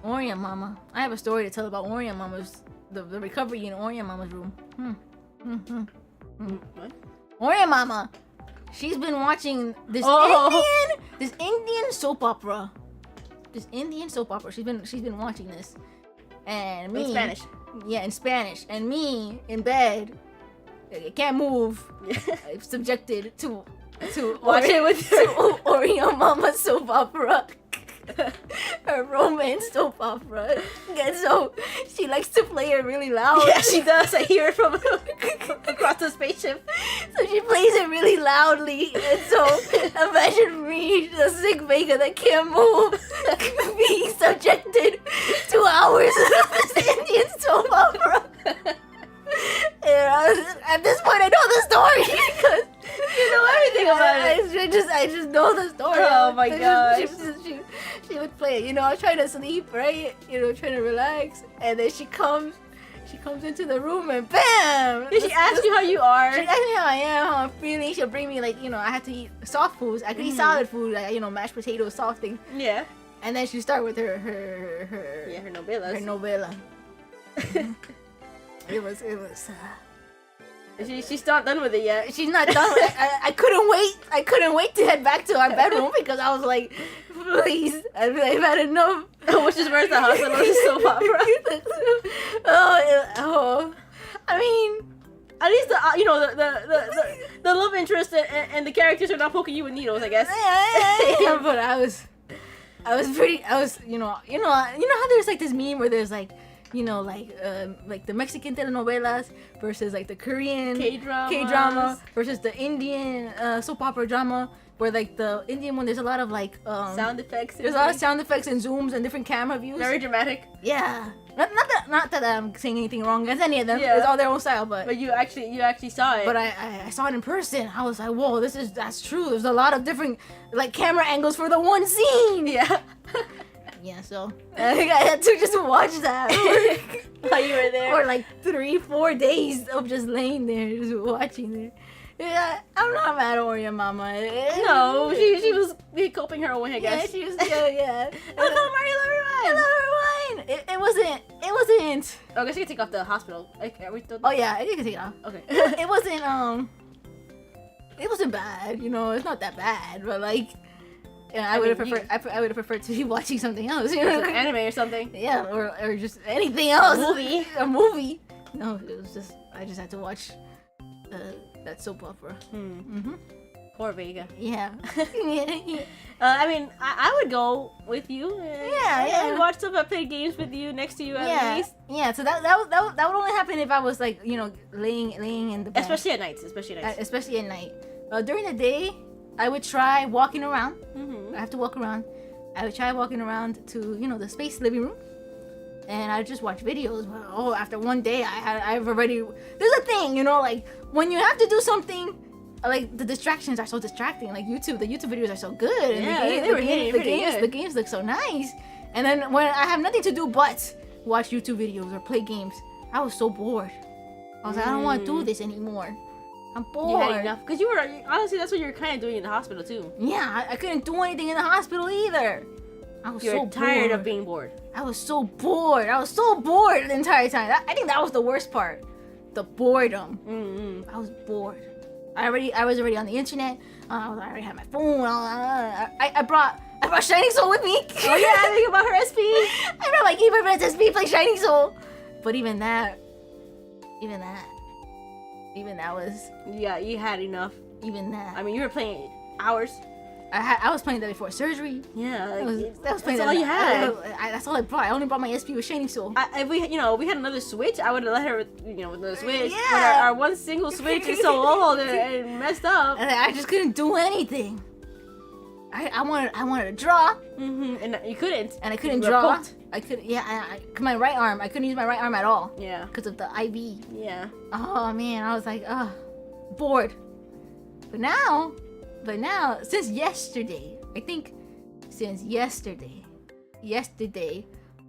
Orion Mama, I have a story to tell about Orion Mama's the recovery in Orion Mama's room. What? Orion Mama, she's been watching this Indian soap opera. She's been watching this, and me in Spanish. Yeah, in Spanish, and me in bed, I can't move. I'm subjected to watch it with to Orion Mama soap opera. Her romance soap opera. And so she likes to play it really loud. Yeah, she does. I hear it from across the spaceship. So she plays it really loudly. And so imagine me, the sick Vega that can't move, being subjected to hours of this Indian soap opera. And at this point, I know the story because you know everything about it. I just know the story. Oh my gosh. She would play it. I was trying to sleep, right? Trying to relax, and then she comes into the room and bam! Did she ask you how you are? She asked me how I am, how I'm feeling. She'll bring me I had to eat soft foods. I could eat solid food, mashed potatoes, soft things. Yeah. And then she start with her novelas. Her novela. It was. She's not done with it yet. She's not done. I couldn't wait. I couldn't wait to head back to our bedroom because I was like, please, I've had enough. Which is worse, the hospital or the soap opera? I mean, at least the love interest and the characters are not poking you with needles, I guess. Yeah, but I was you know how there's like this meme where there's like, you know, like the Mexican telenovelas versus like the Korean K-drama versus the Indian soap opera drama, where like the Indian one, there's a lot of like sound effects. There's a lot of sound effects and zooms and different camera views. Very dramatic. Yeah. Not that I'm saying anything wrong against any of them. Yeah. It's all their own style, but you actually saw it. But I saw it in person. I was like, whoa, that's true. There's a lot of different like camera angles for the one scene. Yeah. Yeah, so I think I had to just watch that while you were there for like 3-4 days of just laying there, just watching it. Yeah, I'm not mad at Orion Mama. No, she was coping her own, I guess. Yeah, she was good. Yeah. Hello, Mario. Hello, everyone. It wasn't. Oh, I guess you can take off the hospital. Are we still... Oh yeah, you can take it off. Okay. It wasn't. It wasn't bad. You know, it's not that bad, but like. Yeah, I would have preferred. I would have preferred to be watching something else. You know, like anime or something. Yeah, or just anything else. A movie. No, it was just I just had to watch that soap opera. Poor Vega. Yeah. I mean, I would go with you. Yeah. Watch some play games with you next to you at least. Yeah. So that would only happen if I was like, you know, laying in the bed. Especially at night. Especially at night. During the day, I would try walking around. I have to walk around. I would try walking around to, you know, the space living room, and I just watch videos. But after one day, I've already. There's a thing, you know, like when you have to do something, like the distractions are so distracting. Like the YouTube videos are so good, and the games look so nice. And then when I have nothing to do but watch YouTube videos or play games, I was so bored. I was like, I don't want to do this anymore. I'm bored. You had enough. Because honestly, that's what you were kind of doing in the hospital too. Yeah, I couldn't do anything in the hospital either. I was so tired bored. of being bored. I was so bored the entire time. I think that was the worst part. The boredom. I was bored. I was already on the internet. I already had my phone. I brought Shining Soul with me. Oh yeah, I think about her SP. I brought my Keeper Friends SP, play Shining Soul. But even that was. Yeah, you had enough. Even that. I mean, you were playing hours. I was playing that before surgery. Yeah, that's all you had. That's all I brought. I only brought my SP with Shining Soul. If we had another Switch, I would have let her, with the Switch. Yeah. But our one single Switch is so old and messed up. And I just couldn't do anything. I wanted to draw. And you couldn't. And I couldn't draw. I couldn't. Yeah, my right arm. I couldn't use my right arm at all. Yeah. Because of the IV. Yeah. Oh man, I was like, bored. But now, since yesterday,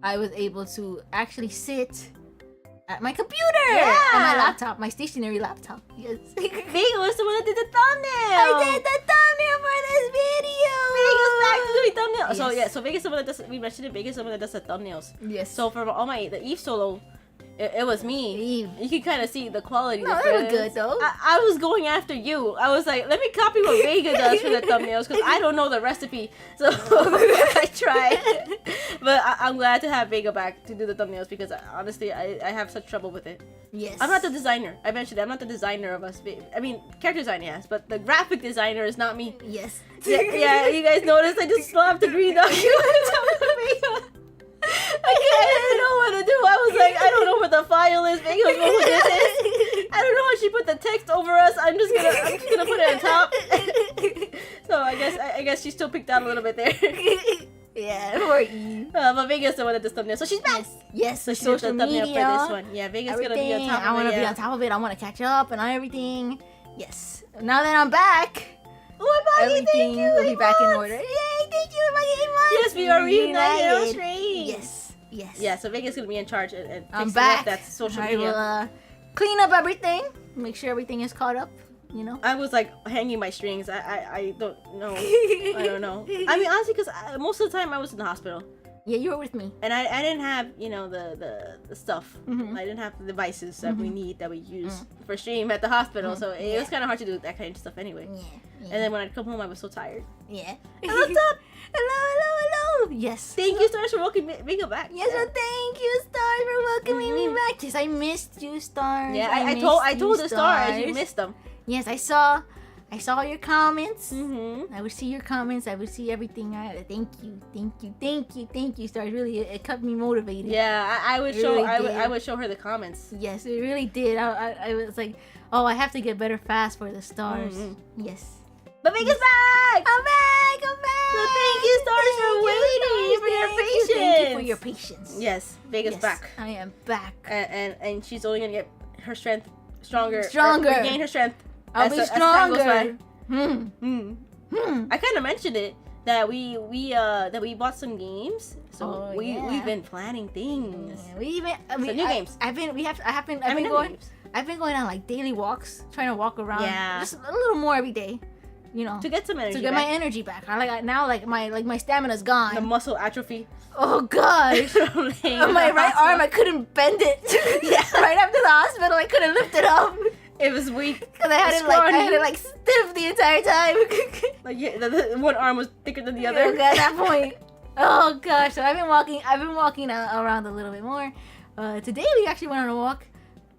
I was able to actually sit at my computer. Yeah. On my laptop, my stationary laptop. Yes. Vega was the one that did the thumbnail. I did the thumbnail for this video. Vega's back to doing thumbnails. Yes. So Vega's someone that does. We mentioned it. Vega's someone that does the thumbnails. Yes. So for all the Eve solo, it was me. Eve. You can kind of see the quality. No, difference. it was good though. I was going after you. I was like, let me copy what Vega does for the thumbnails because I don't know the recipe. So I tried. But I'm glad to have Vega back to do the thumbnails because honestly, I have such trouble with it. Yes. I'm not the designer. I mentioned I'm not the designer of us. I mean, character design, yes, but the graphic designer is not me. Yes. Yeah, you guys noticed I just slapped the green document. I didn't know what to do. I was like, I don't know what the file is. Vega knows what this is. I don't know how she put the text over us. I'm just gonna put it on top. So I guess she still picked out a little bit there. Yeah, poor Eve. But Vega's the one that does thumbnail, so she's back. Yes, so she did the thumbnail for this one. Yeah, Vega's gonna be on top of it. I want to be on top of it. I want to catch up and everything. Yes. Now that I'm back. Oh my body, everything will be back in order. Yay, thank you, my Yes, we are reunited on screen. Yes. Yeah, so Vega's gonna be in charge and I'm back. That's social I media. will clean up everything. Make sure everything is caught up. You know. I was like hanging my strings. I don't know. I don't know. I mean, honestly, because most of the time I was in the hospital. Yeah, you were with me. And I didn't have, you know, the stuff. I didn't have the devices that we need, that we use for stream at the hospital. So it was kind of hard to do that kind of stuff anyway. Yeah. And then when I'd come home, I was so tired. Yeah. Hello, Top! Hello. Yes. Thank you, Stars, for welcoming me back. Yes, well, thank you, Stars, for welcoming me back. Yes, I missed you, Stars. Yeah, I told the Stars you missed them. Yes, I saw your comments. Mm-hmm. I would see your comments. I would see everything. Thank you, Stars. Really, it kept me motivated. Yeah, I would show her the comments. Yes, it really did. I was like, oh, I have to get better fast for the Stars. Yes. But Vega's back! I'm back! So thank you, Stars, for waiting, for your patience. Thank you for your patience. Yes, Vega's back. I am back. And she's only gonna get her strength stronger. Regain her strength. I'll be stronger. I kind of mentioned it that we bought some games, so we've been planning things. Yeah, new games. I've been going on like daily walks, trying to walk around. Yeah, just a little more every day. You know, to get some energy. To get my energy back. My stamina's gone. The muscle atrophy. Oh gosh. My right arm, I couldn't bend it. Yeah. Right after the hospital, I couldn't lift it up. It was weak. Cause I had it stiff the entire time. The one arm was thicker than the other. At that point. Oh gosh. So I've been walking around a little bit more. Today we actually went on a walk.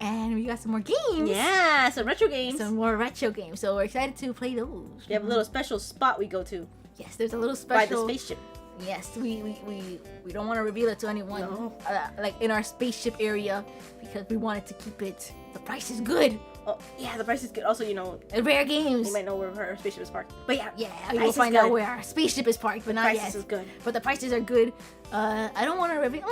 And we got some more games. Yeah, some retro games. Some more retro games. So we're excited to play those. We have a little special spot we go to. Yes, there's a little special. By the spaceship. Yes, we don't want to reveal it to anyone. No. Like in our spaceship area, because we wanted to keep it. The price is good. Oh yeah, the price is good. Also, you know, rare games. You might know where our spaceship is parked. But yeah, we will find out where our spaceship is parked, but not yet. The price is good. But the prices are good. I don't want to reveal.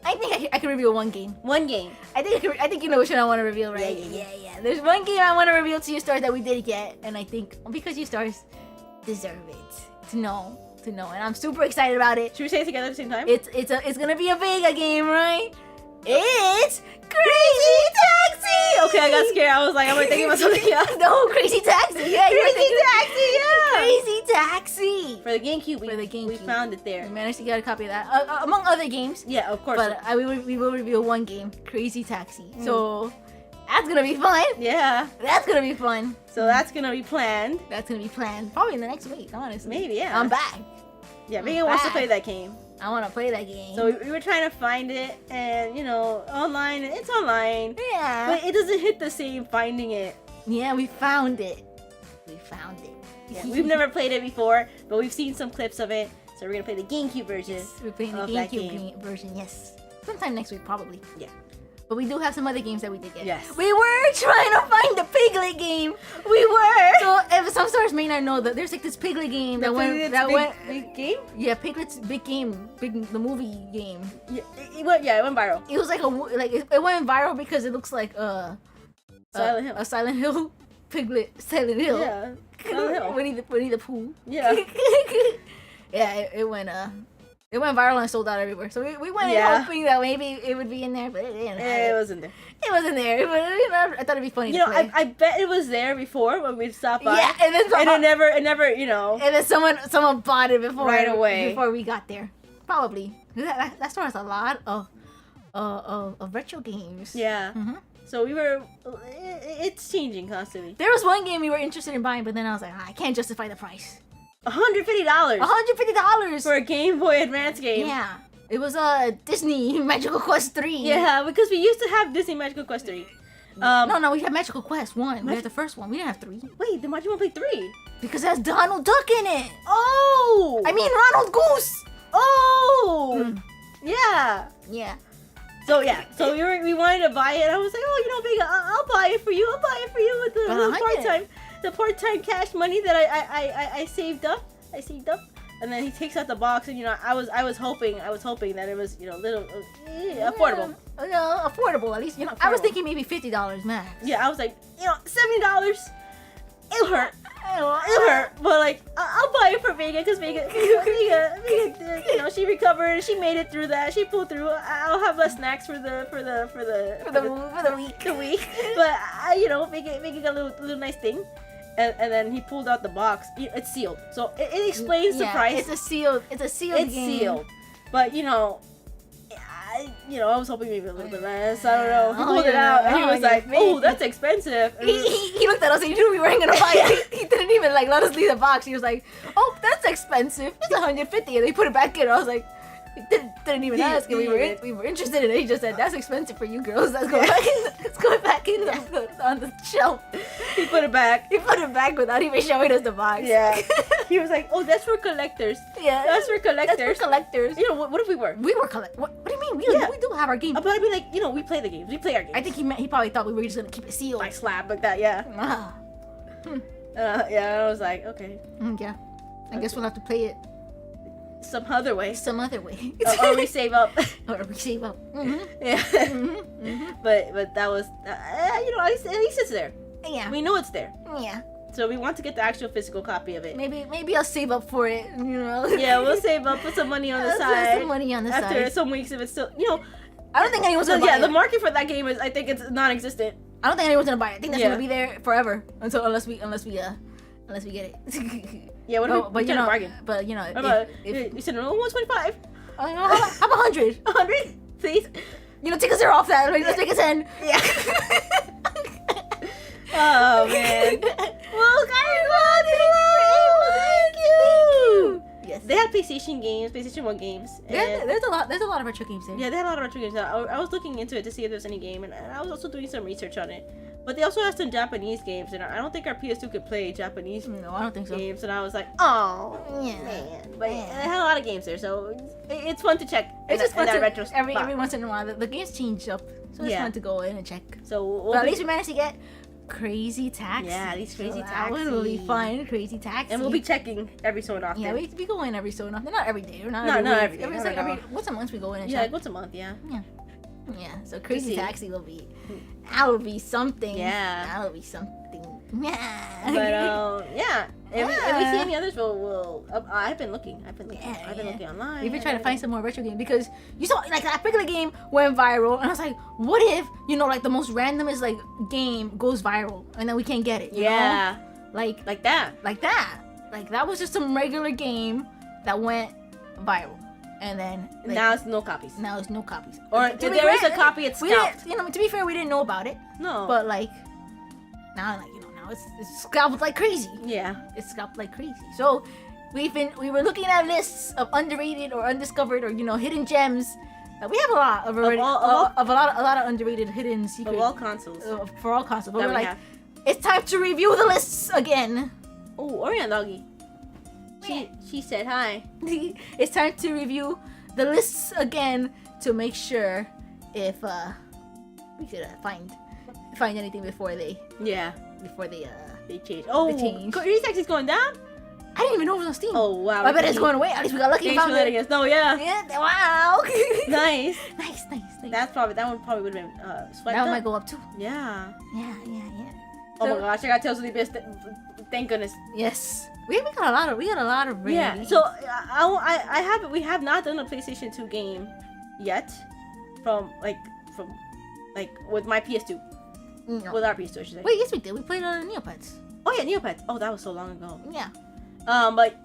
I think I can reveal one game. One game. I think you know which one I want to reveal, right? Yeah. There's one game I want to reveal to you, Stars, that we did get, and I think because you Stars deserve it to know, and I'm super excited about it. Should we say it together at the same time? It's gonna be a Vega game, right? It's Crazy Taxi! Okay, I got scared. I was like, am I thinking about something else? No, Crazy Taxi. Yeah, Crazy Taxi, yeah. Crazy Taxi. For the GameCube, we found it there. We managed to get a copy of that, among other games. Yeah, of course. But we will reveal one game, Crazy Taxi. So that's gonna be fun. Yeah. That's gonna be fun. So that's gonna be planned. Probably in the next week, honestly. Maybe, yeah. I'm back. Yeah, Vega wants to play that game. I want to play that game. So we were trying to find it, and you know, online. It's online. Yeah. But it doesn't hit the same finding it. Yeah, we found it. Yeah, we've never played it before, but we've seen some clips of it. So we're gonna play the GameCube version. Yes, we're playing the GameCube version. Yes. Sometime next week, probably. Yeah. But we do have some other games that we did get. Yes. We were trying to find the Piglet game. We were. So if some stars may not know that there's like this Piglet game that went big game. Yeah, Piglet's big game, the movie game. Yeah, it went viral. It was it went viral because it looks like Silent Hill. A Silent Hill Piglet Silent Hill. Yeah. Silent Hill. Winnie the Pooh. Yeah. Yeah, it went viral and sold out everywhere. So we went in hoping that maybe it would be in there, but it didn't. It wasn't there. It wasn't there, but you know, I thought it'd be funny. You know, I bet it was there before when we stopped by. Yeah, and it never, you know. And then someone bought it before we got there. Probably. That store has a lot of retro games. Yeah. Mm-hmm. So it's changing constantly. There was one game we were interested in buying, but then I was like, I can't justify the price. $150. $150 for a Game Boy Advance game. Yeah. It was Disney Magical Quest 3. Yeah, because we used to have Disney Magical Quest 3. No, we had Magical Quest 1. We had the first one. We didn't have 3. Wait, then why'd you want to play 3? Because it has Donald Duck in it. Oh! I mean Ronald Goose. Oh! Yeah. Yeah. So we wanted to buy it. I was like, oh, you know, Vega, I'll buy it for you. I'll buy it for you with the part-time cash money that I saved up. And then he takes out the box, and you know, I was hoping that it was, you know, little affordable. Yeah, affordable at least. You know, I was thinking maybe $50 max. Yeah, I was like, you know, $70. It'll hurt. But like, I'll buy it for Vega because Vega, you know, she recovered. She made it through that. She pulled through. I'll have less snacks for the week. The week. But you know, Vega got a little nice thing. And then he pulled out the box. It's sealed, so it explains the price. It's a sealed game. Sealed. But I was hoping maybe a little bit less. I don't know. He pulled it out and he was like, "Oh, that's expensive." He looked at us and he knew we weren't gonna buy it. He didn't even like let us leave the box. He was like, "Oh, that's expensive. It's $150." And they put it back in. I was like, didn't even ask. We were interested in it. He just said, "That's expensive for you girls. Let's go back in. Let's go back in on the shelf." He put it back. He put it back without even showing us the box. Yeah. He was like, "Oh, that's for collectors." Yeah. That's for collectors. That's for collectors. What if we were? We were collect. What do you mean? We do have our game. But I mean, like, we play the games. We play our games. I think he probably thought we were just gonna keep it sealed. Like slab like that. Yeah. Yeah. I was like, okay. Yeah. I guess we'll have to play it some other way. Or we save up. Mm-hmm. Yeah. Mm-hmm. But that was, at least it's there. Yeah. We know it's there. Yeah. So we want to get the actual physical copy of it. Maybe I'll save up for it. Yeah, we'll save up, put some money on the side. Put some money on the side. After some weeks, if it's still, I don't think anyone's gonna buy it. The market for that game I think it's non-existent. I don't think anyone's gonna buy it. I think that's gonna be there forever unless we get it. Yeah, what if we bargain? But if you said no, 125. How about 100? 100, please. Take a 0 off that. Let's make a 10. Yeah. Oh man. Well, guys, thank you. Yes. They had PlayStation 1 games. There's a lot of retro games there. Yeah, they had a lot of retro games. I was looking into it to see if there's any game, and I was also doing some research on it. But they also have some Japanese games, and I don't think our PS2 could play Japanese I don't think so. games. And I was like, oh, man. But it had a lot of games there, so it's fun to check. It's just fun to retro every once in a while. The games change up, so it's fun to go in and check. So but at least we managed to get Crazy Taxi. Yeah, these Crazy Taxi. That one will be fun. Crazy Taxi. And we'll be checking every so often. Yeah, we go in every so often. Not every day. Not every day. It's like once a month we go in and check. Yeah, once a month. Yeah. So Crazy Taxi will be. That will be something. Yeah. That will be something. Yeah. But yeah. If we see any others, we'll I've been looking. I've been looking online. We've been trying to find some more retro game because you saw like that particular game went viral, and I was like, what if like the most randomest like game goes viral and then we can't get it? You know? Like that. Like that was just some regular game that went viral. And then now it's no copies. Or if there is a copy, it's scalped. To be fair, we didn't know about it. No. But now it's scalped like crazy. Yeah. It's scalped like crazy. So we were looking at lists of underrated or undiscovered or hidden gems. We have a lot of already of a lot of underrated hidden secrets of all consoles. For all consoles. But we're like, it's time to review the lists again. Oh, Orion Doggy. She said hi. It's time to review the lists again to make sure if we could find anything before they change. Oh, Crazy Taxi's going down? I didn't even know it was on Steam. Oh wow! I bet it's going away. At least we got lucky and found it. No, yeah. Yeah. Wow. Nice. Nice. That one probably would have been swiped that up. one might go up too. Yeah. Oh my gosh! I got Tales of the Abyss. Thank goodness. Yes. We got a lot of yeah. So we have not done a PlayStation 2 game yet from with my PS2. No. With our PS2, I should say. Wait, yes we did. We played on Neopets. Oh yeah, Neopets. Oh, that was so long ago. Yeah. But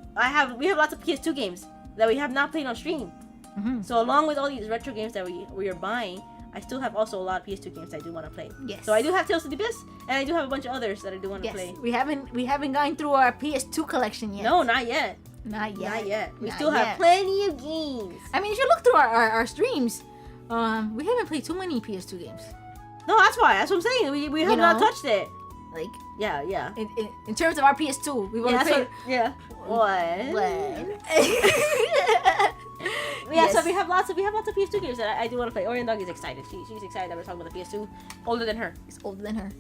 we have lots of PS2 games that we have not played on stream. Mm-hmm. So along with all these retro games that we are buying, I still have also a lot of PS2 games I do want to play. Yes. So I do have Tales of the Abyss, and I do have a bunch of others that I do want to play. We haven't gone through our PS2 collection yet. No, not yet. We still have plenty of games. I mean, if you look through our streams, we haven't played too many PS2 games. No, that's what I'm saying. We have not touched it. Like yeah. In terms of our PS2, we've only played one. So we have lots of PS2 games that I do want to play. Orion Dog is excited. She's excited that we're talking about the PS2. Older than her. It's older than her.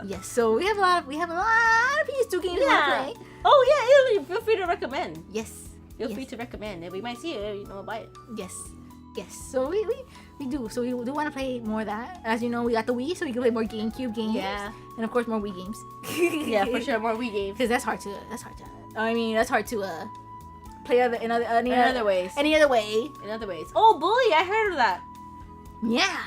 Yes. So we have a lot of PS2 games to play. Oh yeah, feel free to recommend. Yes. Feel free to recommend. If we might see it, buy it. Yes. So we do. So we do want to play more of that. As you know, we got the Wii, so we can play more GameCube games. Yeah. And of course more Wii games. Yeah, for sure, more Wii games. Because that's hard to. That's hard to play any other ways. Oh, Bully! I heard of that. Yeah.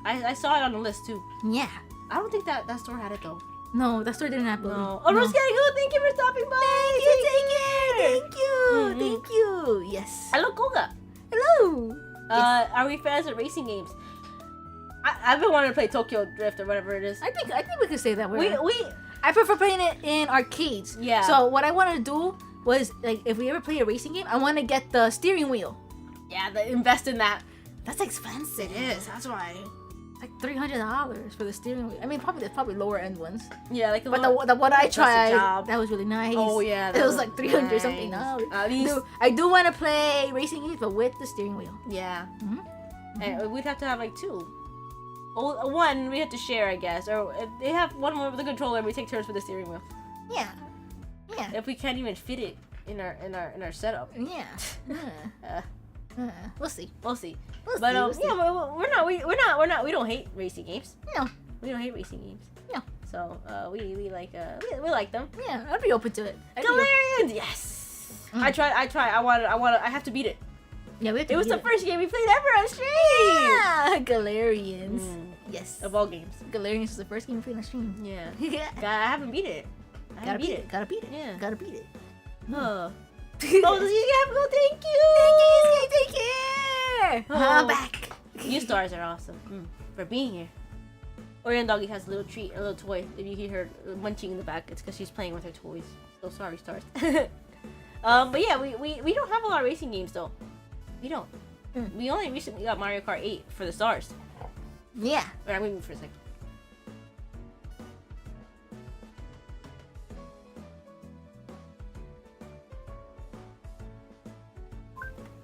I saw it on the list too. Yeah. I don't think that store had it though. No, that store didn't have Bully. No. Oh, Rose Getting Good, thank you for stopping by. Thank you. Yes. Hello, Koga. Woo! Are we fans of racing games? I've been wanting to play Tokyo Drift or whatever it is. I think we could say that. We I prefer playing it in arcades. Yeah. So what I want to do was, like, if we ever play a racing game, I want to get the steering wheel. Yeah, invest in that. That's expensive. It is. That's why. Like $300 for the steering wheel. I mean, there's probably lower end ones. Yeah, like But the one I tried, job. that was really nice. Oh yeah, it was like 300 nice. something dollars. Least... I do want to play racing games, but with the steering wheel. Yeah. Mm-hmm. And we'd have to have like two. One we have to share, I guess, or if they have one with the controller, we take turns with the steering wheel. Yeah. Yeah. If we can't even fit it in our setup. Yeah. We'll see. We'll see. But yeah, we're not. We don't hate racing games. No. We don't hate racing games. No. So we like them. Yeah, I'd be open to it. Galarians, yes. I tried. I have to beat it. Yeah, we have to. It was the first game we played ever on stream. Yeah, Galarians. Yes. Of all games, Galarians was the first game we played on stream. Yeah. I haven't beat it. Gotta beat it. Yeah. Gotta beat it. Oh, you have to go. Thank you. Take care. Oh. I'm back. You stars are awesome for being here. Orion Doggy has a little treat, a little toy. If you hear her munching in the back, it's because she's playing with her toys. So sorry, stars. But yeah, we don't have a lot of racing games though. We don't. We only recently got Mario Kart 8 for the stars. Yeah. Wait, I'm moving for a second.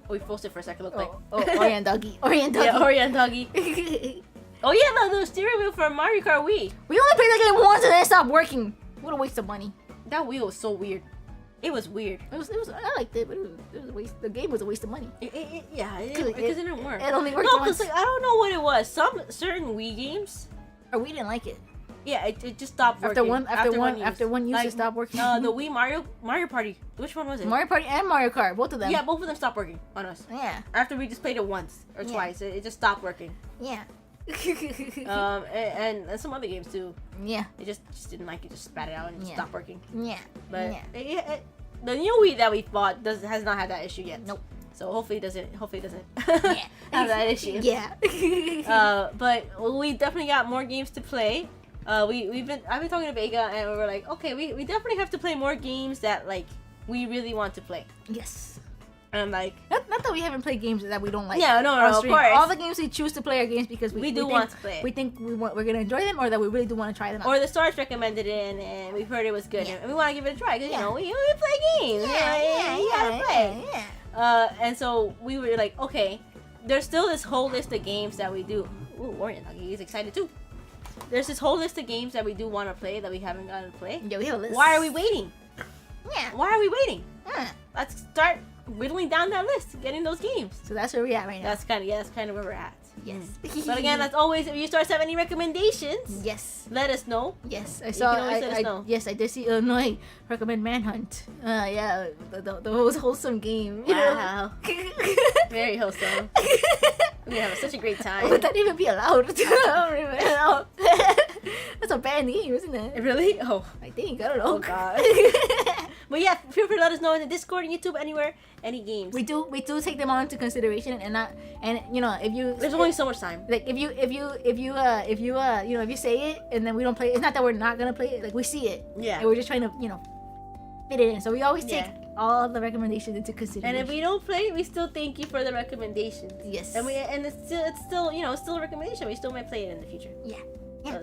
Oh, we froze it for a second. Look like Orion Doggy. Yeah, Orion Doggy. Oh yeah, the steering wheel for Mario Kart Wii. We only played that game once and then it stopped working. What a waste of money. That wheel was so weird. It was weird. It was. I liked it, but it was a waste. The game was a waste of money. Yeah, because it didn't work. It only worked no, once. because like, I don't know what it was. Some certain Wii games. Or we didn't like it. Yeah, it just stopped working. After one use, like, it stopped working. The Wii Mario Party. Which one was it? Mario Party and Mario Kart, both of them. Yeah, both of them stopped working on us. Yeah. After we just played it once or twice, it just stopped working. Yeah. And some other games too. Yeah. It just didn't like it. Just spat it out and it just stopped working. Yeah. But the new Wii that we bought has not had that issue yet. Nope. So hopefully it doesn't have that issue. Yeah. But we definitely got more games to play. I've been talking to Vega and we were like, okay, we definitely have to play more games that like we really want to play. Yes. And like not that we haven't played games that we don't like. Yeah, no, of course. All the games we choose to play are games because we do want to play. We think we're gonna enjoy them, or that we really do want to try them out. Or the stars recommended it and we've heard it was good and we want to give it a try because you know we play games. You gotta play. Yeah. And so we were like, okay, there's still this whole list of games that we do. Ooh, Orion, he's excited too. There's this whole list of games that we do want to play that we haven't gotten to play. Yeah, we have a list. Why are we waiting? Yeah. Why are we waiting? Yeah. Let's start whittling down that list, getting those games. So that's where we're at right now. That's kind of where we're at. Yes. But again, as always, if you start have any recommendations, yes, let us know. Yes, I saw. Let us know. Yes, I did see Illinois recommend Manhunt. Yeah, the most wholesome game. Wow. Very wholesome. We have such a great time. Would that even be allowed? That's a banned game, isn't it? Really? Oh, I think. I don't know. Oh God. But yeah, feel free to let us know in the Discord, YouTube, anywhere, any games. We do take them all into consideration and you know, if you there's only so much time. Like if you say it and then we don't play it, it's not that we're not gonna play it, like we see it. Yeah. And we're just trying to, you know, fit it in. So we always take all the recommendations into consideration. And if we don't play it, we still thank you for the recommendations. Yes. And it's still you know, it's still a recommendation. We still might play it in the future. Yeah.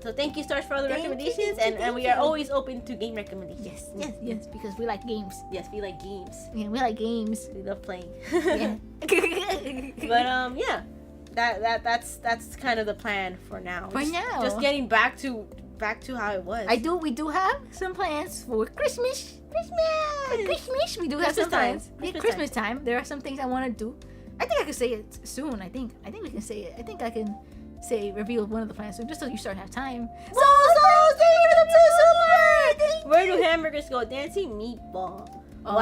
So thank you, Stars, for all the recommendations, and we are always open to game recommendations. Yes, because we like games. Yes, we like games. Yeah, we like games. We love playing. Yeah. But yeah, that's kind of the plan for now. Just getting back to how it was. We do have some plans for Christmas. We do have some plans. Christmas time. There are some things I want to do. I think I can say it soon. I think we can say it. I think I can reveal one of the plans soon, just so you start to have time. So where do hamburgers go? Dancing meatball. Wow. I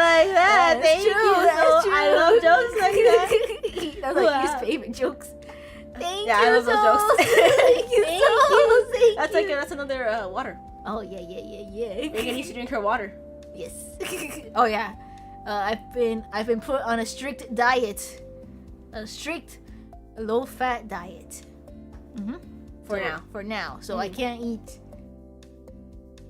like that. Thank you. I love jokes like that. That's like his favorite jokes. Thank you. I love those jokes. Thank you. That's another water. Oh yeah. Megan needs to drink her water. Yes. Oh yeah. I've been put on a strict diet, a strict low-fat diet. For now, so I can't eat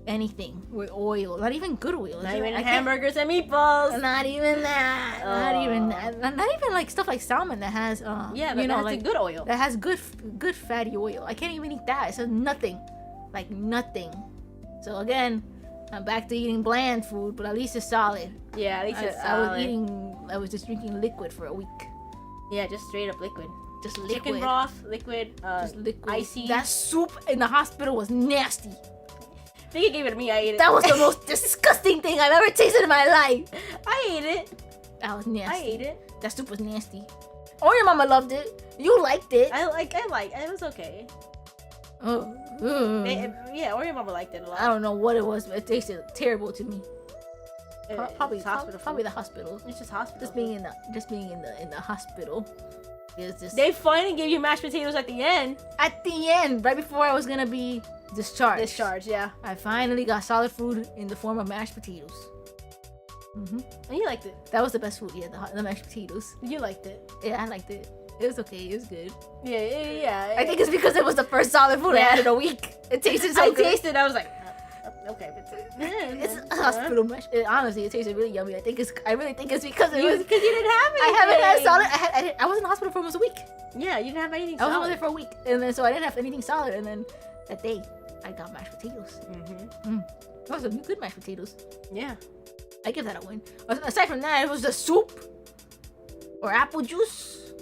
anything with oil, not even good oil. Not even hamburgers and meatballs. Not even that. Not even that. Not even like stuff like salmon that has but that's like good oil. That has good fatty oil. I can't even eat that. So nothing, like nothing. So again, I'm back to eating bland food, but at least it's solid. Yeah, at least it's solid. I was just drinking liquid for a week. Yeah, just straight up liquid. Just liquid. Chicken broth, liquid, just liquid. icy. That soup in the hospital was nasty. Vega gave it to me, I ate it. That was the most disgusting thing I've ever tasted in my life. I ate it. That was nasty. I ate it. That soup was nasty. Or your mama loved it. You liked it. I like it was okay. Oh. Or your mama liked it a lot. I don't know what it was, but it tasted terrible to me. Probably hospital. Probably the hospital. It's just hospital. Just being in the hospital. It's just. They finally gave you mashed potatoes at the end. At the end, right before I was gonna be discharged. Yeah. I finally got solid food in the form of mashed potatoes. And you liked it. That was the best food. Yeah, the mashed potatoes. You liked it. Yeah, I liked it. It was okay. It was good. Yeah. I think it's because it was the first solid food I had in a week. It tasted so good. I tasted. I was like, okay. It's a hospital mash. Honestly, it tasted really yummy. I really think it's because it was because you didn't have anything. I haven't had solid. I was in the hospital for almost a week. Yeah, you didn't have anything. I was solid. over there for a week, and then so I didn't have anything solid. And then that day, I got mashed potatoes. That was some good mashed potatoes. Yeah, I give that a win. Aside from that, it was the soup, or apple juice,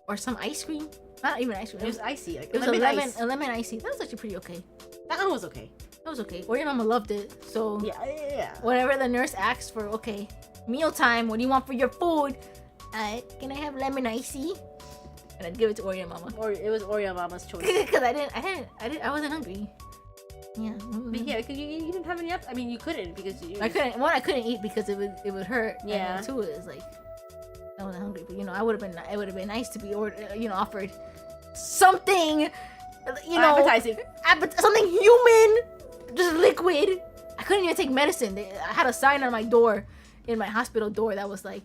or some ice cream. Not even ice cream. It was icy. Like it was a lemon icy. That was actually pretty okay. That one was okay. That was okay. Or your mama loved it. So yeah. Whenever the nurse asks for, okay, mealtime, what do you want for your food? Can I have lemon icy? And I'd give it to Orion Mama. Or it was Orion Mama's choice. Because I wasn't hungry. Yeah. But yeah, because you didn't have any. I mean, you couldn't because I couldn't eat because it would hurt. Yeah. And two is like I wasn't hungry, but it would have been nice to be offered something, appetizing, something human, just liquid. I couldn't even take medicine. I had a sign on my door, in my hospital door, that was like,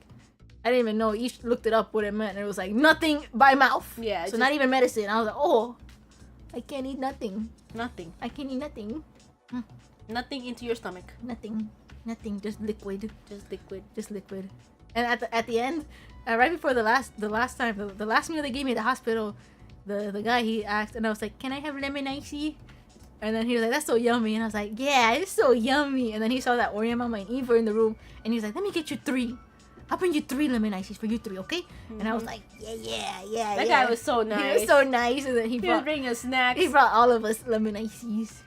I didn't even know. Each looked it up what it meant, and it was like nothing by mouth. Yeah. So not even medicine. I was like, oh, I can't eat nothing. Nothing. I can't eat nothing. Nothing into your stomach. Nothing. Just liquid. Just liquid. And at the end, right before the last meal they gave me at the hospital, the guy, he asked, and I was like, can I have lemon icy? And then he was like, that's so yummy. And I was like, yeah, it's so yummy. And then he saw that Orion Mama and Eve were in the room, and he was like, let me get you 3. I'll bring you 3 lemon ices for you 3, okay? And I was like, yeah. That guy was so nice. He was so nice. And then he was bringing us snacks. He brought all of us lemon ices.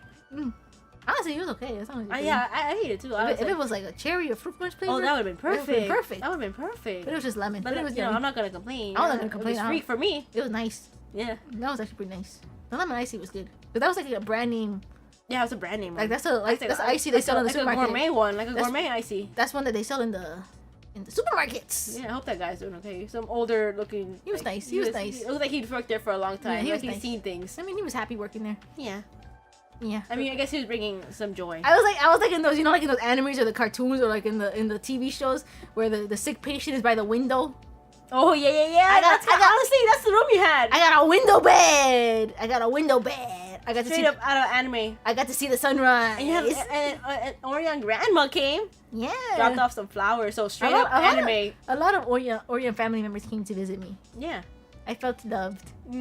Honestly, it was okay. I ate it too. If it was like a cherry or fruit punch flavor, that would have been perfect. That would have been perfect. But it was just lemon. But it was I'm not gonna complain. I'm not gonna complain. It was free for me. It was nice. Yeah. That was actually pretty nice. The lemon icy was good. But that was like a brand name. Yeah, it was a brand name. Like that's icy they sell in the supermarket. Like a gourmet one, like a gourmet icy. That's one that they sell in the supermarkets. Yeah, I hope that guy's doing okay. Some older looking. He was nice. He was nice. It looked like he'd worked there for a long time. Yeah, he's seen things. I mean, he was happy working there. Yeah. Yeah. I mean, I guess he was bringing some joy. I was like in those, like in those animes or the cartoons or like in the TV shows where the sick patient is by the window. Oh yeah. Honestly, that's the room you had. I got a window bed. I got to straight up out of anime. I got to see the sunrise. And Orion grandma came. Yeah. Dropped off some flowers. So straight up anime. A lot of Orion family members came to visit me. Yeah. I felt loved. A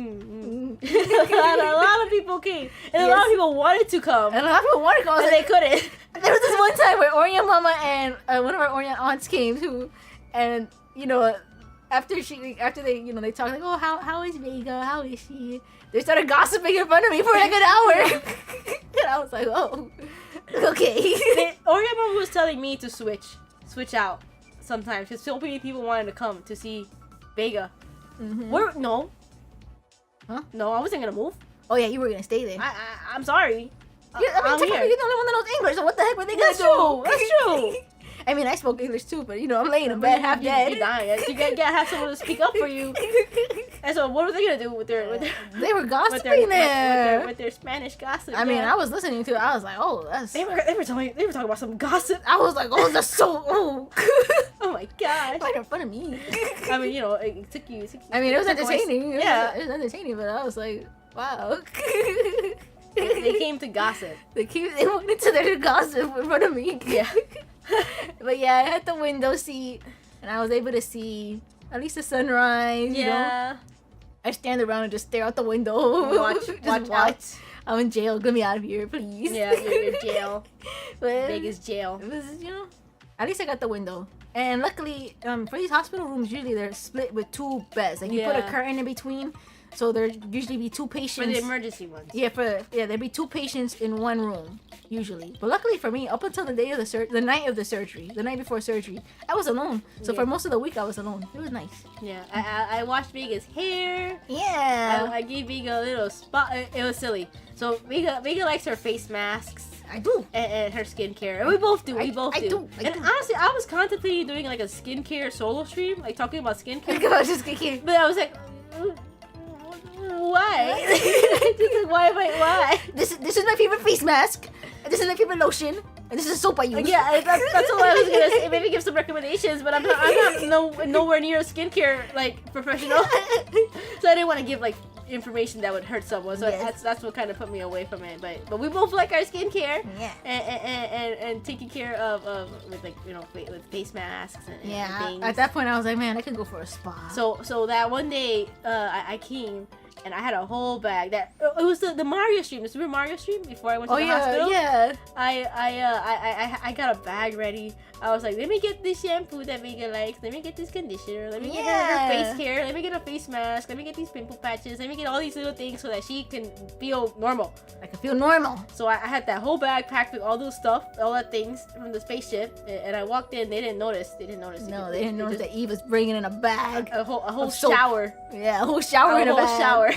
lot of people came. And a lot of people wanted to come. And they couldn't. There was this one time where Orion Mama and one of our Orion aunts came too. And, after they, they talked like, oh, how is Vega? How is she? They started gossiping in front of me for like an hour. And I was like, oh, okay. Orion Mama was telling me to switch out sometimes because so many people wanted to come to see Vega. No. Huh? No, I wasn't gonna move. Oh yeah, you were gonna stay there. I'm sorry. You're the only one that knows English, so what the heck were they gonna do? That's true. I mean, I spoke English too, but you know, I'm laying in bed half dead. You're dying. You gotta have someone to speak up for you. And so, what were they gonna do with their They were gossiping there. with their Spanish gossip? I mean, I was listening to it. I was like, oh, that's. They were talking about some gossip. I was like, oh, that's so. Oh, oh my gosh. Right in front of me. I mean, you know, it took you. I mean, it was entertaining. It was entertaining, but I was like, wow. They came to gossip. They went into their gossip in front of me. Yeah. But yeah, I had the window seat, and I was able to see at least the sunrise. Yeah. You know? I stand around and just stare out the window. Watch. I'm in jail. Get me out of here, please. Yeah, you're in jail. But Vegas jail. It was, you know, at least I got the window. And luckily, for these hospital rooms, usually they're split with 2 beds. Like you put a curtain in between, so there usually be 2 patients. For the emergency ones. Yeah, there'd be 2 patients in one room usually. But luckily for me, up until the day of the night of the surgery, the night before surgery, I was alone. So for most of the week, I was alone. It was nice. Yeah, I washed Vega's hair. Yeah. I gave Vega a little spot. It was silly. So Vega likes her face masks. I do. And her skincare. And we both do. I do. Honestly, I was contemplating doing like a skincare solo stream, like talking about skincare. Just skincare. But I was like, why? Just like, why? This is my favorite face mask. This is my favorite lotion. And this is soap I use. Yeah, that's all I was gonna say. Maybe give some recommendations, but I'm not nowhere near a skincare like professional. So I didn't want to give like information that would hurt someone. So that's what kind of put me away from it. But we both like our skincare. Yeah. And taking care of with like with face masks and things. At that point I was like, man, I could go for a spa. So that one day I came. And I had a whole bag that it was the Mario stream, the Super Mario stream before I went to the hospital. Yeah. I got a bag ready. I was like, let me get this shampoo that Vega likes. Let me get this conditioner. Let me get her face care. Let me get a face mask. Let me get these pimple patches. Let me get all these little things so that she can feel normal. I can feel normal. So I had that whole bag packed with all those stuff, all that things from the spaceship. And I walked in. They didn't notice. No, they didn't notice that Eve was bringing in a bag. A whole shower. Yeah, a whole shower in a bag. Shower.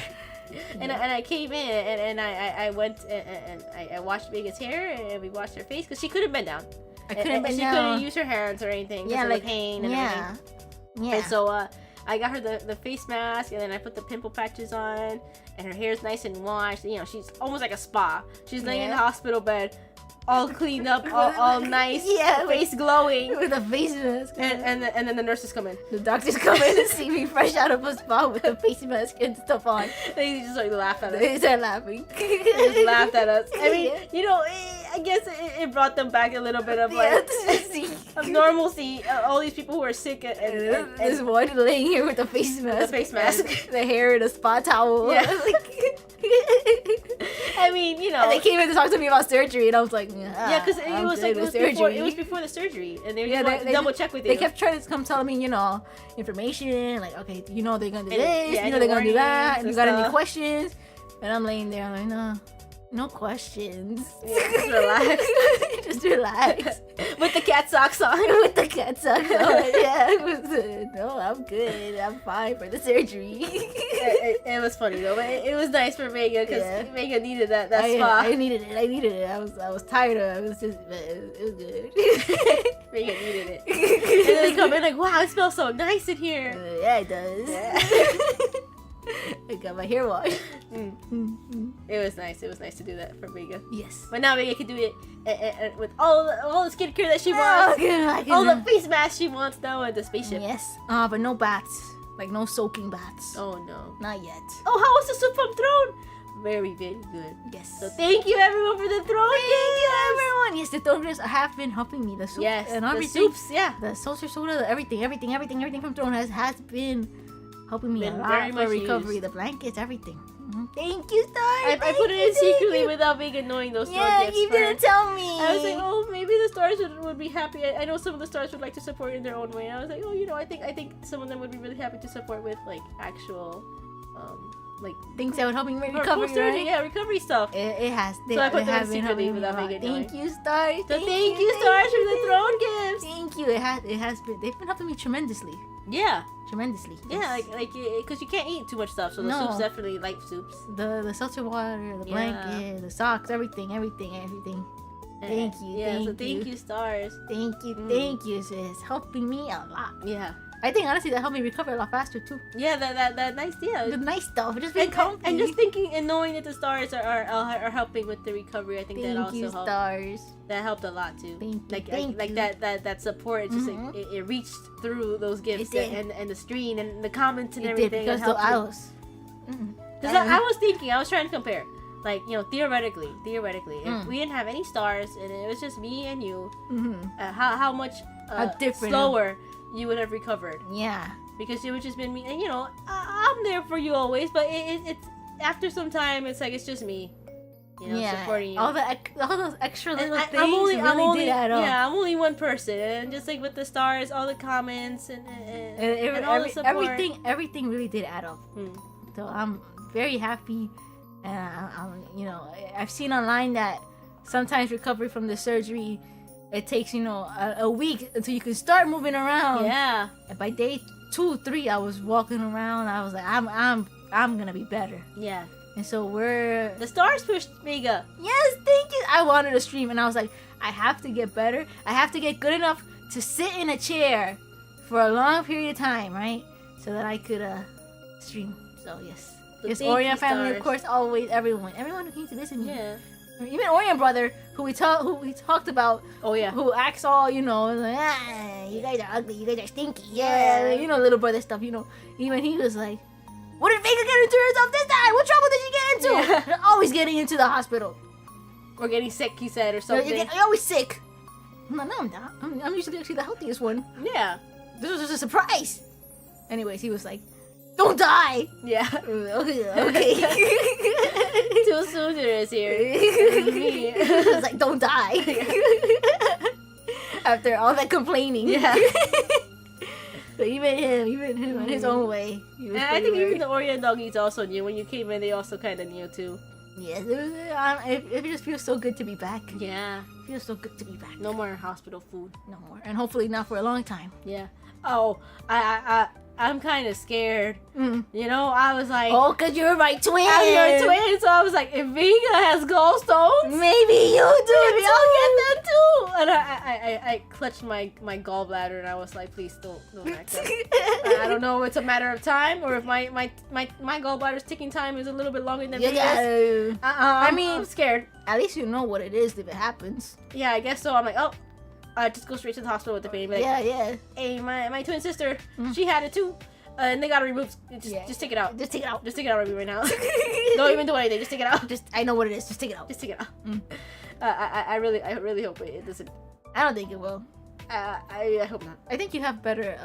And I came in and I went and I washed Vega's hair and we washed her face because she couldn't bend down. I couldn't bend down. She couldn't use her hands or anything. Yeah, like pain and everything. Yeah. And so I got her the face mask and then I put the pimple patches on and her hair's nice and washed. You know, she's almost like a spa. She's laying in the hospital bed, all cleaned up, all nice, face glowing with a face mask. And then the nurses come in. The doctors come in and see me fresh out of a spa with a face mask and stuff on. They just like laugh at us. They start laughing. They just laughed at us. I mean, I guess it brought them back a little bit of like of normalcy. All these people who are sick and this one laying here with a face mask. The face mask. The hair in a spa towel. Yeah. I mean, And they came in to talk to me about surgery, and I was like, because it was before the surgery, and they double check with you. They kept trying to come telling me, information, like, okay, they're gonna do this, they're gonna do that, and you got any questions? And I'm laying there, I'm like, no questions. Just relax. Just relax. With the cat socks on. Yeah. No, I'm good. I'm fine for the surgery. It was funny though, but it was nice for Vega because Vega needed that spa. I needed it. I was tired of it. It was good. Vega needed it. And then they come in like, wow, it smells so nice in here. Yeah, it does. Yeah. I got my hair washed. It was nice. It was nice to do that for Vega. Yes. But now Vega can do it with all the skincare that she wants. All the face masks she wants now at the spaceship. Yes. But no baths. Like no soaking baths. Oh no. Not yet. Oh, how was the soup from Throne? Very, very good. Yes. So thank you everyone for the Throne Thank you everyone. Yes, the Throne gifts have been helping me. The soup and everything. The soups, yeah. The saucer soda, everything from Throne has been helping me a lot for recovery. Used. The blankets, everything. Thank you, Stars. I put it in secretly without Vega knowing those Throne gifts. Yeah, you didn't tell me. I was like, oh, maybe the Stars would be happy. I know some of the Stars would like to support in their own way. I was like, oh, I think some of them would be really happy to support with like actual, like things that would help me recovery. Right? Yeah, recovery stuff. It has. So I put them secretly without Vega knowing. Thank you, Stars. So thank you, Stars, for the Throne gifts. Thank you. It has been. They've been helping me tremendously. Yeah. Tremendously. Yeah, like because you can't eat too much stuff, so the soups definitely like soups. The seltzer water, the blanket, the socks, everything. Thank you. Yeah, so thank you, stars. Thank you, sis. Helping me a lot. Yeah. I think honestly that helped me recover a lot faster too. Yeah, that nice, yeah. The nice stuff, just being comfy. And just thinking and knowing that the stars are helping with the recovery, I think that also you, helped. Stars. That helped a lot too. Thank you. That support. It's just like it reached through those gifts and the screen and the comments and It everything. did, because I was. Because I was thinking, I was trying to compare. Like, you know, theoretically, if we didn't have any stars and it was just me and you, how much different slower you would have recovered. Yeah. Because it would just been me, and you know, I'm there for you always, but it's after some time, it's like it's just me, you know, supporting you. All those extra little things I'm only did add up. Yeah, I'm only one person, and just like with the stars, all the comments and all the support, everything really did add up. So I'm very happy, and I'm, you know, I've seen online that sometimes recovery from the surgery, it takes, you know, a week until you can start moving around. Yeah. And by day 2, 3, I was walking around. I was like, I'm gonna be better. Yeah. And so the stars pushed Vega. Yes, thank you. I wanted to stream, and I was like, I have to get better. I have to get good enough to sit in a chair for a long period of time, right? So that I could stream. So yes. Yes, Orion family, of course, always, everyone who came to visit me. Yeah. Even Orion brother, who we talked about. Oh yeah. Who acts all, you know, like, you guys are ugly, you guys are stinky. Yeah, you know, little brother stuff. You know, even he was like, what did Vega get into herself this time? What trouble did she get into? Yeah. They're always getting into the hospital. Or getting sick, he said, or something. You're always sick. No, I'm not. I'm usually actually the healthiest one. Yeah. This was just a surprise. Anyways, he was like, don't die. Yeah. Okay. Too soon it is here. He was like, don't die. After all that complaining. Yeah. But even him in his own way. And I think even the Orion doggies also knew. When you came in, they also kind of knew too. Yes, it just feels so good to be back. Yeah. It feels so good to be back. No more hospital food. No more. And hopefully not for a long time. Yeah. Oh, I'm kind of scared. You know, I was like... Oh, because you're my twin. I'm your twin, so I was like, if Vega has gallstones... Maybe you do, maybe I'll get them too. And I clutched my gallbladder and I was like, please don't act up. I don't know if it's a matter of time or if my gallbladder's ticking time is a little bit longer than Vega's. I mean, I'm scared. At least you know what it is if it happens. Yeah, I guess so. I'm like, oh... just go straight to the hospital with the pain. Like, yeah. Hey, my twin sister, she had it too, and they got to remove. Just take it out. Just take it out. Just take it out right now. Don't even do anything. Just take it out. I know what it is. Just take it out. Just take it out. I really hope it doesn't. I don't think it will. I hope not. I think you have better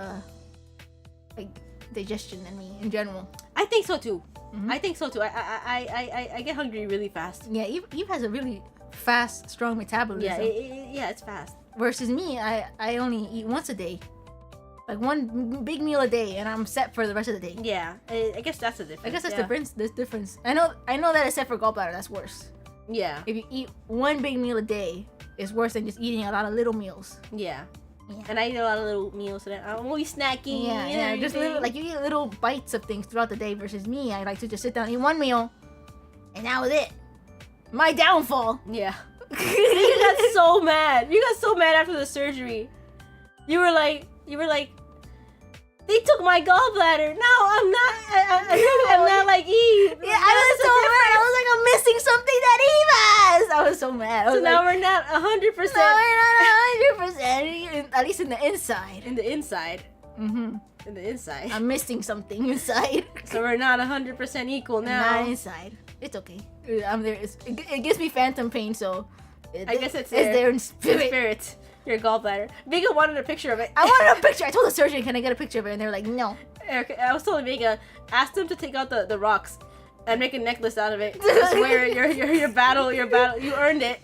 like digestion than me in general. I think so too. I think so too. I get hungry really fast. Yeah, Eve has a really fast, strong metabolism. Yeah, it's fast. Versus me, I only eat once a day. Like one big meal a day, and I'm set for the rest of the day. Yeah, I guess that's the difference. I guess that's the difference. I know that except for gallbladder, that's worse. Yeah. If you eat one big meal a day, it's worse than just eating a lot of little meals. Yeah. And I eat a lot of little meals, so that I'm always snacking. Yeah, just little, like you eat little bites of things throughout the day. Versus me, I like to just sit down and eat one meal, and that was it. My downfall. Yeah. You got so mad. You got so mad after the surgery. You were like, they took my gallbladder. No, I'm not. I'm not like Eve. Yeah, I was so mad. I was like, I'm missing something that Eve has. I was so mad. So now we're not 100%. No, we're not 100%. At least in the inside. In the inside. In the inside. I'm missing something inside. So we're not 100% equal now. Not inside. It's okay. I'm there. It gives me phantom pain, so I guess it's there in spirit. Your gallbladder. Vega wanted a picture of it. I wanted a picture. I told the surgeon, can I get a picture of it? And they were like, no. I was telling Vega, ask them to take out the rocks and make a necklace out of it. Just wear your battle. You earned it.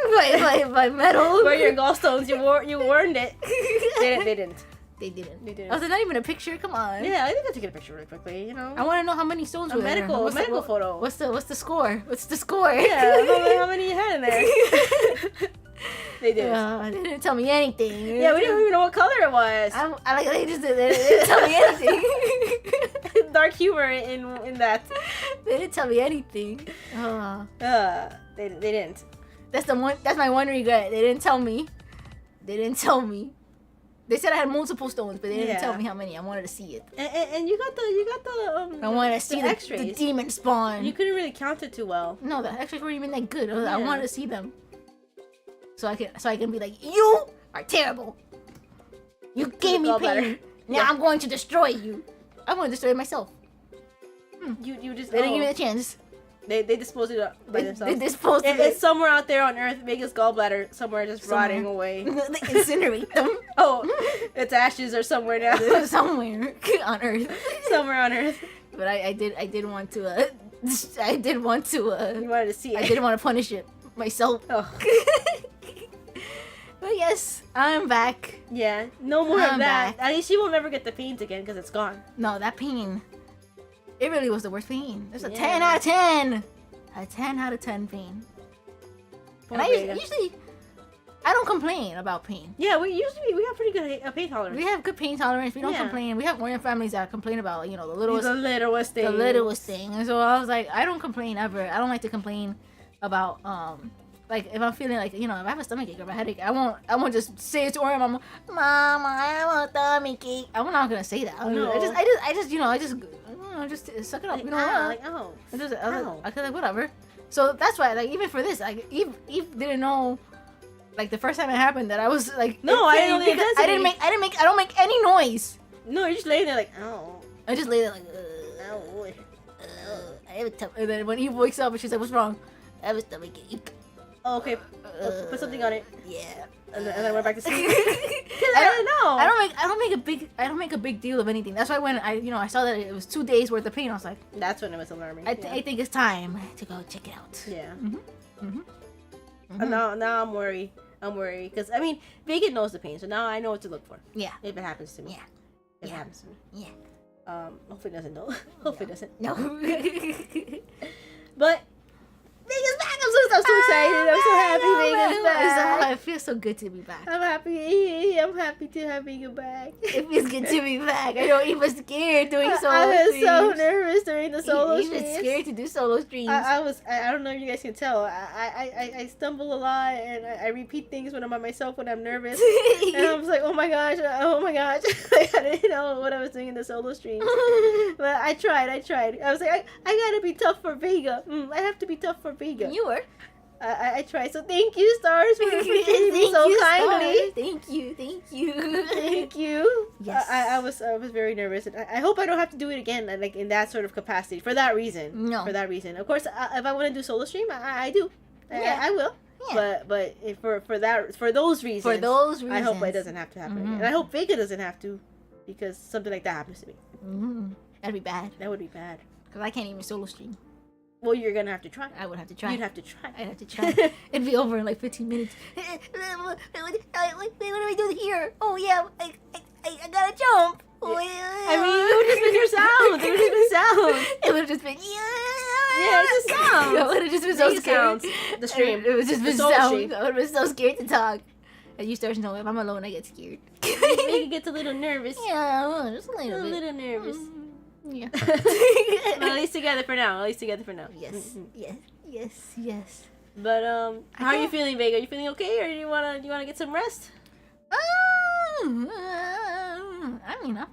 My medal. Wear your gallstones. You earned it. They didn't. They didn't. Was it not even a picture? Come on. Yeah, I think I took a picture really quickly. You know. I want to know how many stones were there. A medical photo. What's the score? What's the score? Yeah, how many you had in there? They didn't tell me anything. Yeah, we didn't even know what color it was. They didn't tell me anything. Dark humor in that. They didn't tell me anything. They didn't. That's my one regret. They didn't tell me. They said I had multiple stones, but they didn't tell me how many. I wanted to see it. And you got the I wanted to see the X-rays. the demon spawn. You couldn't really count it too well. No, the X-rays weren't even that good. I wanted to see them. So I can be like, you are terrible. You gave me pain. Now I'm going to destroy you. I'm going to destroy myself. You just They didn't give me the chance. They disposed it by themselves. They disposed of it. It's somewhere out there on Earth. Vega's gallbladder somewhere just rotting away. They incinerate them. Oh, its ashes are somewhere now. Somewhere on Earth. Somewhere on Earth. But I did want to you wanted to see it. I didn't want to punish it myself. Oh. But yes, I'm back. Yeah, no more of that. Back. At least she will never get the pains again because it's gone. No, that pain. It really was the worst pain. It's a 10 out of 10. A 10 out of 10 pain. And I usually I don't complain about pain. Yeah, we have pretty good pain tolerance. We have good pain tolerance. We don't complain. We have Orion families that complain about the littlest thing. The littlest thing. And so I was like, I don't complain ever. I don't like to complain about like if I'm feeling like if I have a stomachache or a headache, I won't just say it to Orion, Mama, I have a stomachache. I'm not gonna say that. No. I just suck it up. I feel like whatever. So that's why even for this, Eve didn't know. The first time it happened, that I was like, no, I didn't know the intensity. I don't make any noise. No, you're just laying there like, oh. I just lay there like, I have a tummy. And then when Eve wakes up and she's like, what's wrong? I have a stomachache. Oh, okay. Put something on it. Yeah. And then I went back to sleep. I don't know. I don't make a big deal of anything. That's why when I saw that it was 2 days worth of pain, I was like, that's when it was alarming. I think it's time to go check it out. Yeah. And now I'm worried. Because Vega knows the pain, so now I know what to look for. Yeah. If it happens to me. Yeah. If it happens to me. Yeah. Hopefully it doesn't though. Hopefully it doesn't. No. But Vega's back. I'm so excited. I'm so happy Vega's back. It feels so good to be back. I'm happy. I'm happy to have Vega back. It feels good to be back. I know Eve was scared doing solo I was streams. so nervous during the solo streams. Eve was scared to do solo streams. I don't know if you guys can tell. I stumble a lot and I repeat things when I'm by myself when I'm nervous. And I was like, oh my gosh. I didn't know what I was doing in the solo streams. But I tried. I was like, I gotta be tough for Vega. I have to be tough for Vega. You were. I tried. So thank you, Stars, for treating me so kindly. Stars. Thank you. Thank you. Yes. I was very nervous, and I hope I don't have to do it again, like in that sort of capacity. For that reason. No. For that reason. Of course, if I want to do solo stream, I do. Yeah. I will. Yeah. But for those reasons. I hope it doesn't have to happen again. And I hope Vega doesn't have to, because something like that happens to me. That'd be bad. That would be bad. Because I can't even solo stream. Well, you're gonna have to try. I would have to try. You'd have to try. I'd have to try. It'd be over in like 15 minutes. What do I do here? Oh yeah, I gotta jump. Oh, yeah. It would have just been your sound. It would have been sound. It would have just been it's a sound. I would have just been so scared. The stream. It would just been sound. I would have been so scared to talk. And you start to know if I'm alone, I get scared. Vega gets a little nervous. Yeah, just a little bit. A little nervous. Yeah. But at least together for now. Yes. But how are you feeling, Vega? Are you feeling okay, or do you wanna get some rest? I'm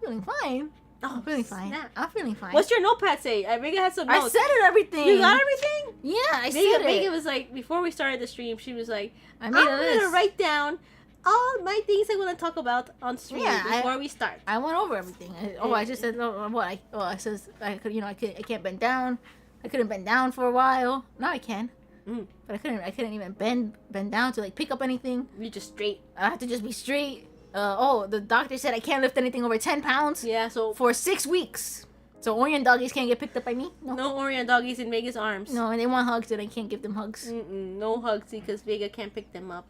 feeling fine. I'm feeling fine. I'm feeling fine. What's your notepad say? Vega had some notes. I said it everything. You got everything? Yeah, I said it. Vega was like, before we started the stream, she was like, I'm gonna write down all my things I want to talk about on stream before we start. I went over everything. I just said what? I says I could. I can't bend down. I couldn't bend down for a while. Now I can. But I couldn't even bend down to pick up anything. You just straight. I have to just be straight. The doctor said I can't lift anything over 10 pounds. Yeah, so for 6 weeks. So Orion doggies can't get picked up by me. No Orion doggies in Vega's arms. No, and they want hugs, and I can't give them hugs. No hugs because Vega can't pick them up.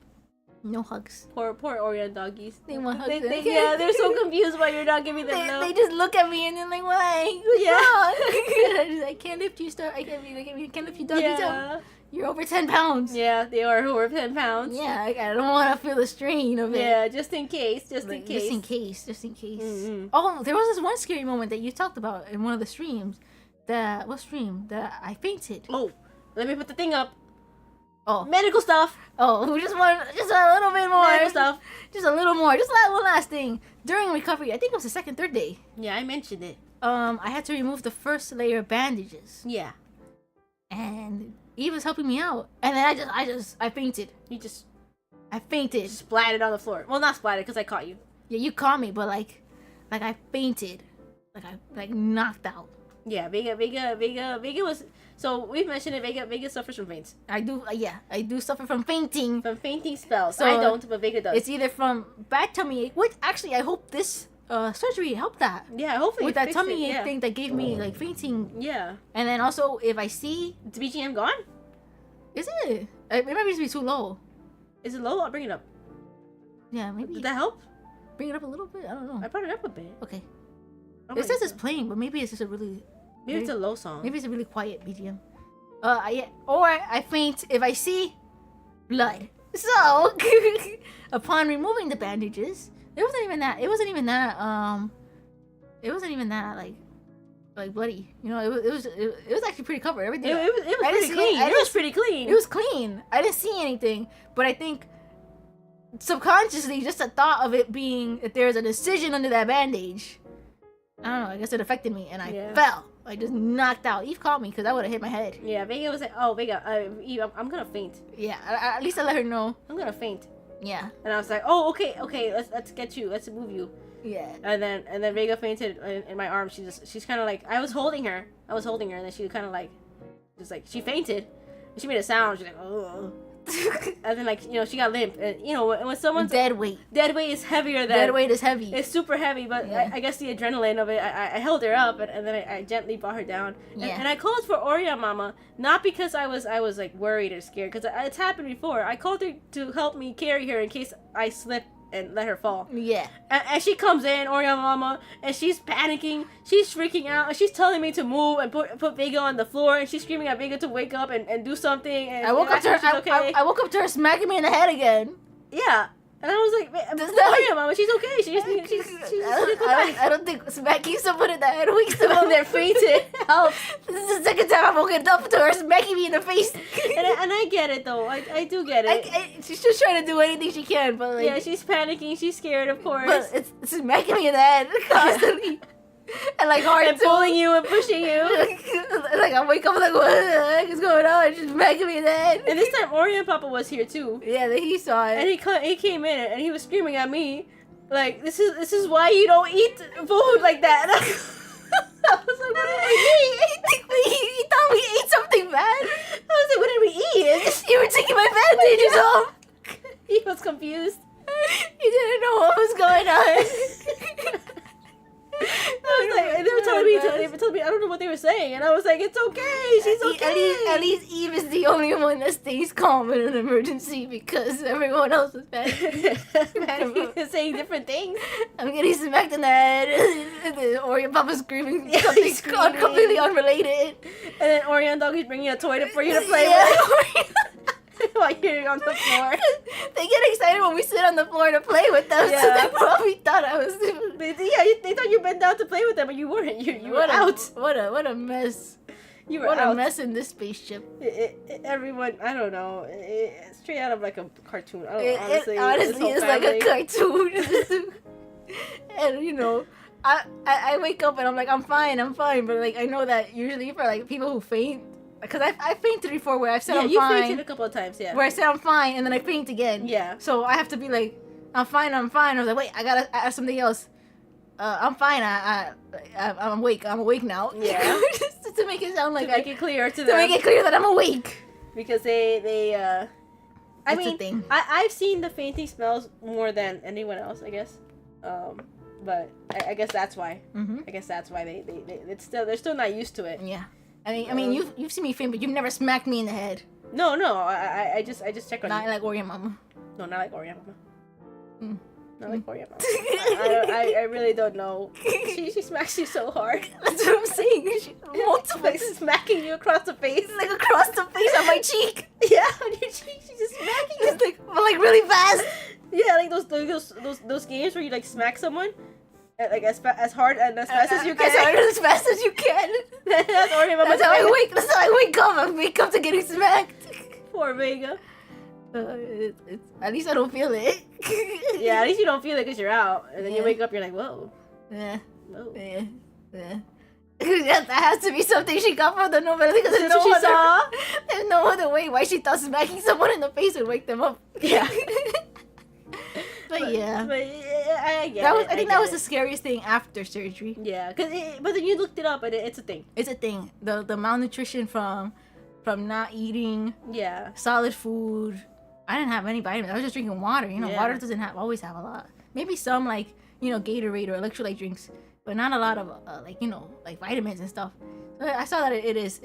No hugs. Poor Orion doggies. They want hugs. They're so confused why you're not giving them love. They just look at me and they're like, why? What's wrong? I can't lift you, Star. I can't lift you, doggies up. You're over 10 pounds. Yeah, they are over 10 pounds. Yeah, I don't want to feel the strain of it. Yeah, just in case. Just in case. Oh, there was this one scary moment that you talked about in one of the streams. What stream? That I fainted. Oh, let me put the thing up. Oh. Medical stuff. Oh, we just want just a little bit more. Medical stuff. Just a little more. Just like one last thing. During recovery, I think it was the second, third day. Yeah, I mentioned it. I had to remove the first layer of bandages. Yeah. And Eve was helping me out. And then I fainted. I fainted. Splatted on the floor. Well, not splatted because I caught you. Yeah, you caught me, but like I fainted. Like knocked out. Yeah, Vega was. So we've mentioned it. Vega suffers from faints. I do suffer from fainting. From fainting spells. So I don't, but Vega does. It's either from bad tummy ache, which actually I hope this surgery helped that. Yeah, hopefully. With that tummy ache thing that gave me like fainting. Yeah. And then also if I see. Is the BGM gone? Is it? It might just be too low. Is it low? I'll bring it up. Yeah, maybe. Did that help? Bring it up a little bit. I don't know. I brought it up a bit. Okay. It says it's playing, but maybe it's just a really. Maybe it's a low song. Maybe it's a really quiet BGM. Or I faint if I see blood. So, upon removing the bandages, it wasn't even that like bloody. You know, it was actually pretty covered. Everything. It was pretty clean. It was pretty clean. It was clean. I didn't see anything, but I think subconsciously, just the thought of it being that there's an incision under that bandage. I don't know. I guess it affected me, and I fell. I just knocked out. Eve called me because I would have hit my head. Yeah, Vega was like, "Oh, Vega, Eve, I'm gonna faint." Yeah, at least I let her know. I'm gonna faint. Yeah. And I was like, "Oh, okay, let's get you, let's move you." Yeah. And then Vega fainted in my arms. She's kind of like, I was holding her, and then she kind of like, just like she fainted. And she made a sound. She's like, "Oh." And then like, you know, she got limp, and you know, when someone's dead weight is heavier than dead weight is heavy. It's super heavy, but I guess the adrenaline of it, I held her up, and then I gently brought her down. And I called for Orion Mama, not because I was like worried or scared, because it's happened before. I called her to help me carry her in case I slip and let her fall. Yeah. And she comes in, Orion Mama, and she's panicking, she's freaking out, and she's telling me to move and put Vega on the floor, and she's screaming at Vega to wake up and do something. And I woke up to her. Okay. I woke up to her smacking me in the head again. Yeah. And I was like, Orion Mama, she's okay. She's I don't think smacking someone in the head wakes them up. They're fainted. Help. This is the second time I've woken up to her smacking me in the face. and I get it though. I do get it. She's just trying to do anything she can, but like, yeah, she's panicking. She's scared, of course. But it's smacking me in the head constantly. And like hard and pulling you and pushing you. Like I wake up like, what the heck is going on? She's smacking me in the head. And this time Orion Papa was here too. Yeah, he saw it. And he came in and he was screaming at me, like, this is why you don't eat food like that. I was like, what did we eat? He thought we ate something bad. I was like, what did we eat? You were taking my bandages off. He was confused. He didn't know what was going on. I was like, they were telling me, I don't know what they were saying, and I was like, it's okay, she's okay. At least Eve is the only one that stays calm in an emergency because everyone else is panicking. Saying different things. I'm getting smacked in the head. Orion Papa's screaming something completely unrelated. And then Orion Dog is bringing a toy for you to play with. While you're on the floor. They get excited when we sit on the floor to play with them, so they probably thought I was... they thought you bent down to play with them, but you weren't. You were out. What a mess. You were what out. A mess in this spaceship. Everyone, I don't know. It's straight out of like a cartoon. I don't know, honestly, it's like a cartoon. And you know, I wake up and I'm like, I'm fine, but like I know that usually for like people who faint, because I fainted before where I've said I'm fine. Yeah, you fainted a couple of times, yeah. Where I said I'm fine and then I faint again. Yeah. So I have to be like, I'm fine. I was like, wait, I gotta add something else. I'm fine. I'm awake. I'm awake now. Yeah. Just to make it sound like to make it clear to them. To make it clear that I'm awake. Because I mean, I've seen the fainting spells more than anyone else, I guess. But I guess that's why. Mm-hmm. I guess that's why they're still not used to it. Yeah. I mean, you've seen me faint, but you've never smacked me in the head. No. I just check on you. Not like Orion Mama. No, not like Orion Mama. Mm. Not like Orion Mama. I really don't know. She smacks you so hard. That's what I'm saying. Multiple like smacking you across the face. Like across the face on my cheek. Yeah, on your cheek. She's just smacking you. Like really fast. Yeah, like those games where you like smack someone. Like as hard and as fast as you can. As hard and as fast as you can. That's Orion Mama. That's how I wake up. I wake up to getting smacked. Poor Vega. At least I don't feel it. Yeah, at least you don't feel it because you're out, and then you wake up, you're like, whoa. Yeah. Whoa. Yeah. That has to be something she got from the novella because there's no she other. saw? There's no other way why she thought smacking someone in the face would wake them up. Yeah. But yeah. But I get That was. it. I think that was the scariest thing after surgery. Yeah, but then you looked it up and it's a thing. It's a thing. The malnutrition from not eating solid food. I didn't have any vitamins. I was just drinking water. You know, water doesn't always have a lot. Maybe some like Gatorade or electrolyte drinks, but not a lot of like vitamins and stuff. So I saw that it is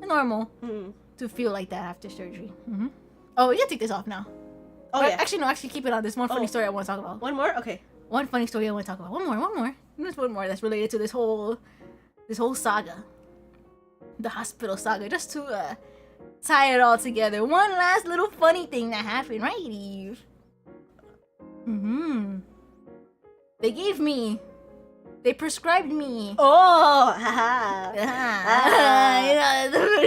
normal to feel like that after surgery. Mm-hmm. Oh, we can take this off now. Oh yeah. Actually keep it on. There's one funny story I want to talk about. One more? Okay. One funny story I want to talk about. One more. There's one more that's related to this whole saga. The hospital saga. Just to tie it all together. One last little funny thing that happened, right, Eve? Mm-hmm. They prescribed me. Oh, haha.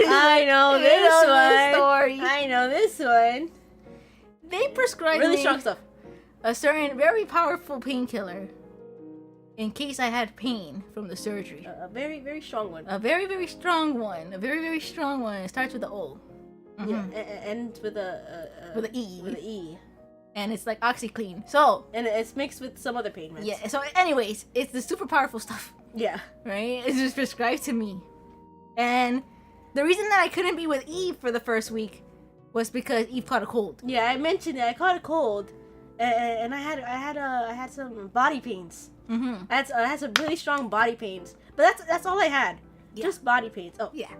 I know this one. Story. I know this one. They prescribed really me strong stuff. A certain very powerful painkiller in case I had pain from the surgery. A very, very strong one. A very, very strong one. A very, very strong one. It starts with the O. Mm-hmm. Yeah, ends with a E. With an E. And it's like OxyClean. So. And it's mixed with some other pain meds. Yeah. So, anyways, it's the super powerful stuff. Yeah. Right. It's just prescribed to me, and the reason that I couldn't be with Eve for the first week was because Eve caught a cold. Yeah, I mentioned that I caught a cold, and I had some body pains. Mm-hmm. I had some really strong body pains, but that's all I had. Yeah. Just body pains. Oh yeah.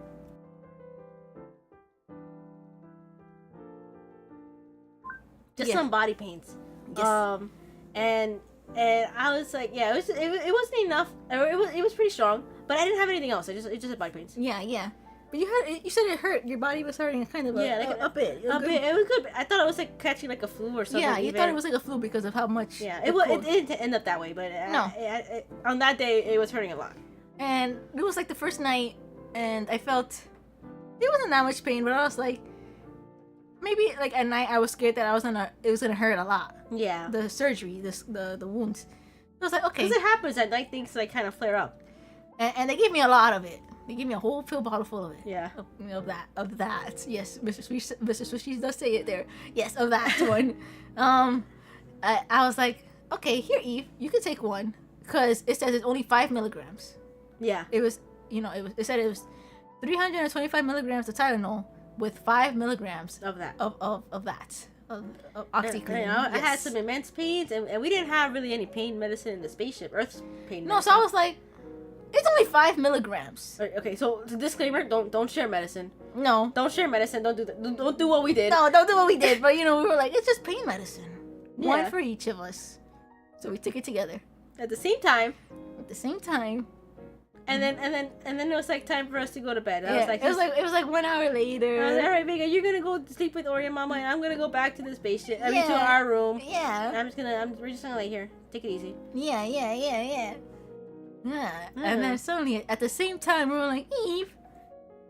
Just some body pains. Yes. And I was like, yeah, it wasn't enough. Or it was pretty strong, but I didn't have anything else. It just had body pains. Yeah. But you said it hurt. Your body was hurting kind of a bit. A bit. It was good. I thought it was like catching like a flu or something. Yeah, you thought it was like a flu because of how much. Yeah, it didn't end up that way, but no. On that day it was hurting a lot. And it was like the first night, and I felt it wasn't that much pain, but I was like, maybe like at night I was scared that it was gonna hurt a lot. Yeah. The surgery, the wounds. I was like, okay. Because it happens at night, things like kind of flare up. And they gave me a lot of it. They gave me a whole pill bottle full of it. Yeah. Of that. Yes, Mr. Swish does say it there. Yes, of that one. I was like, okay, here, Eve, you can take one, because it says it's only 5 milligrams. Yeah. It was, it said it was 325 milligrams of Tylenol with 5 milligrams of that. Of OxyClean. Yes. I had some immense pains, and we didn't have really any pain medicine in the spaceship. Earth's pain medicine. No, so I was like, it's only 5 milligrams. Okay, so disclaimer: don't share medicine. No, don't share medicine. Don't do that. Don't do what we did. No, don't do what we did. But we were like, it's just pain medicine. Yeah. One for each of us. So we took it together. At the same time. And then it was like time for us to go to bed. Yeah, it was like 1 hour later. I was like, all right, Vega, you're gonna go sleep with Orion Mama, and I'm gonna go back to the spaceship. I mean, to our room. Yeah. And we're just gonna lay here. Take it easy. Yeah. And then suddenly, at the same time, we were like, Eve,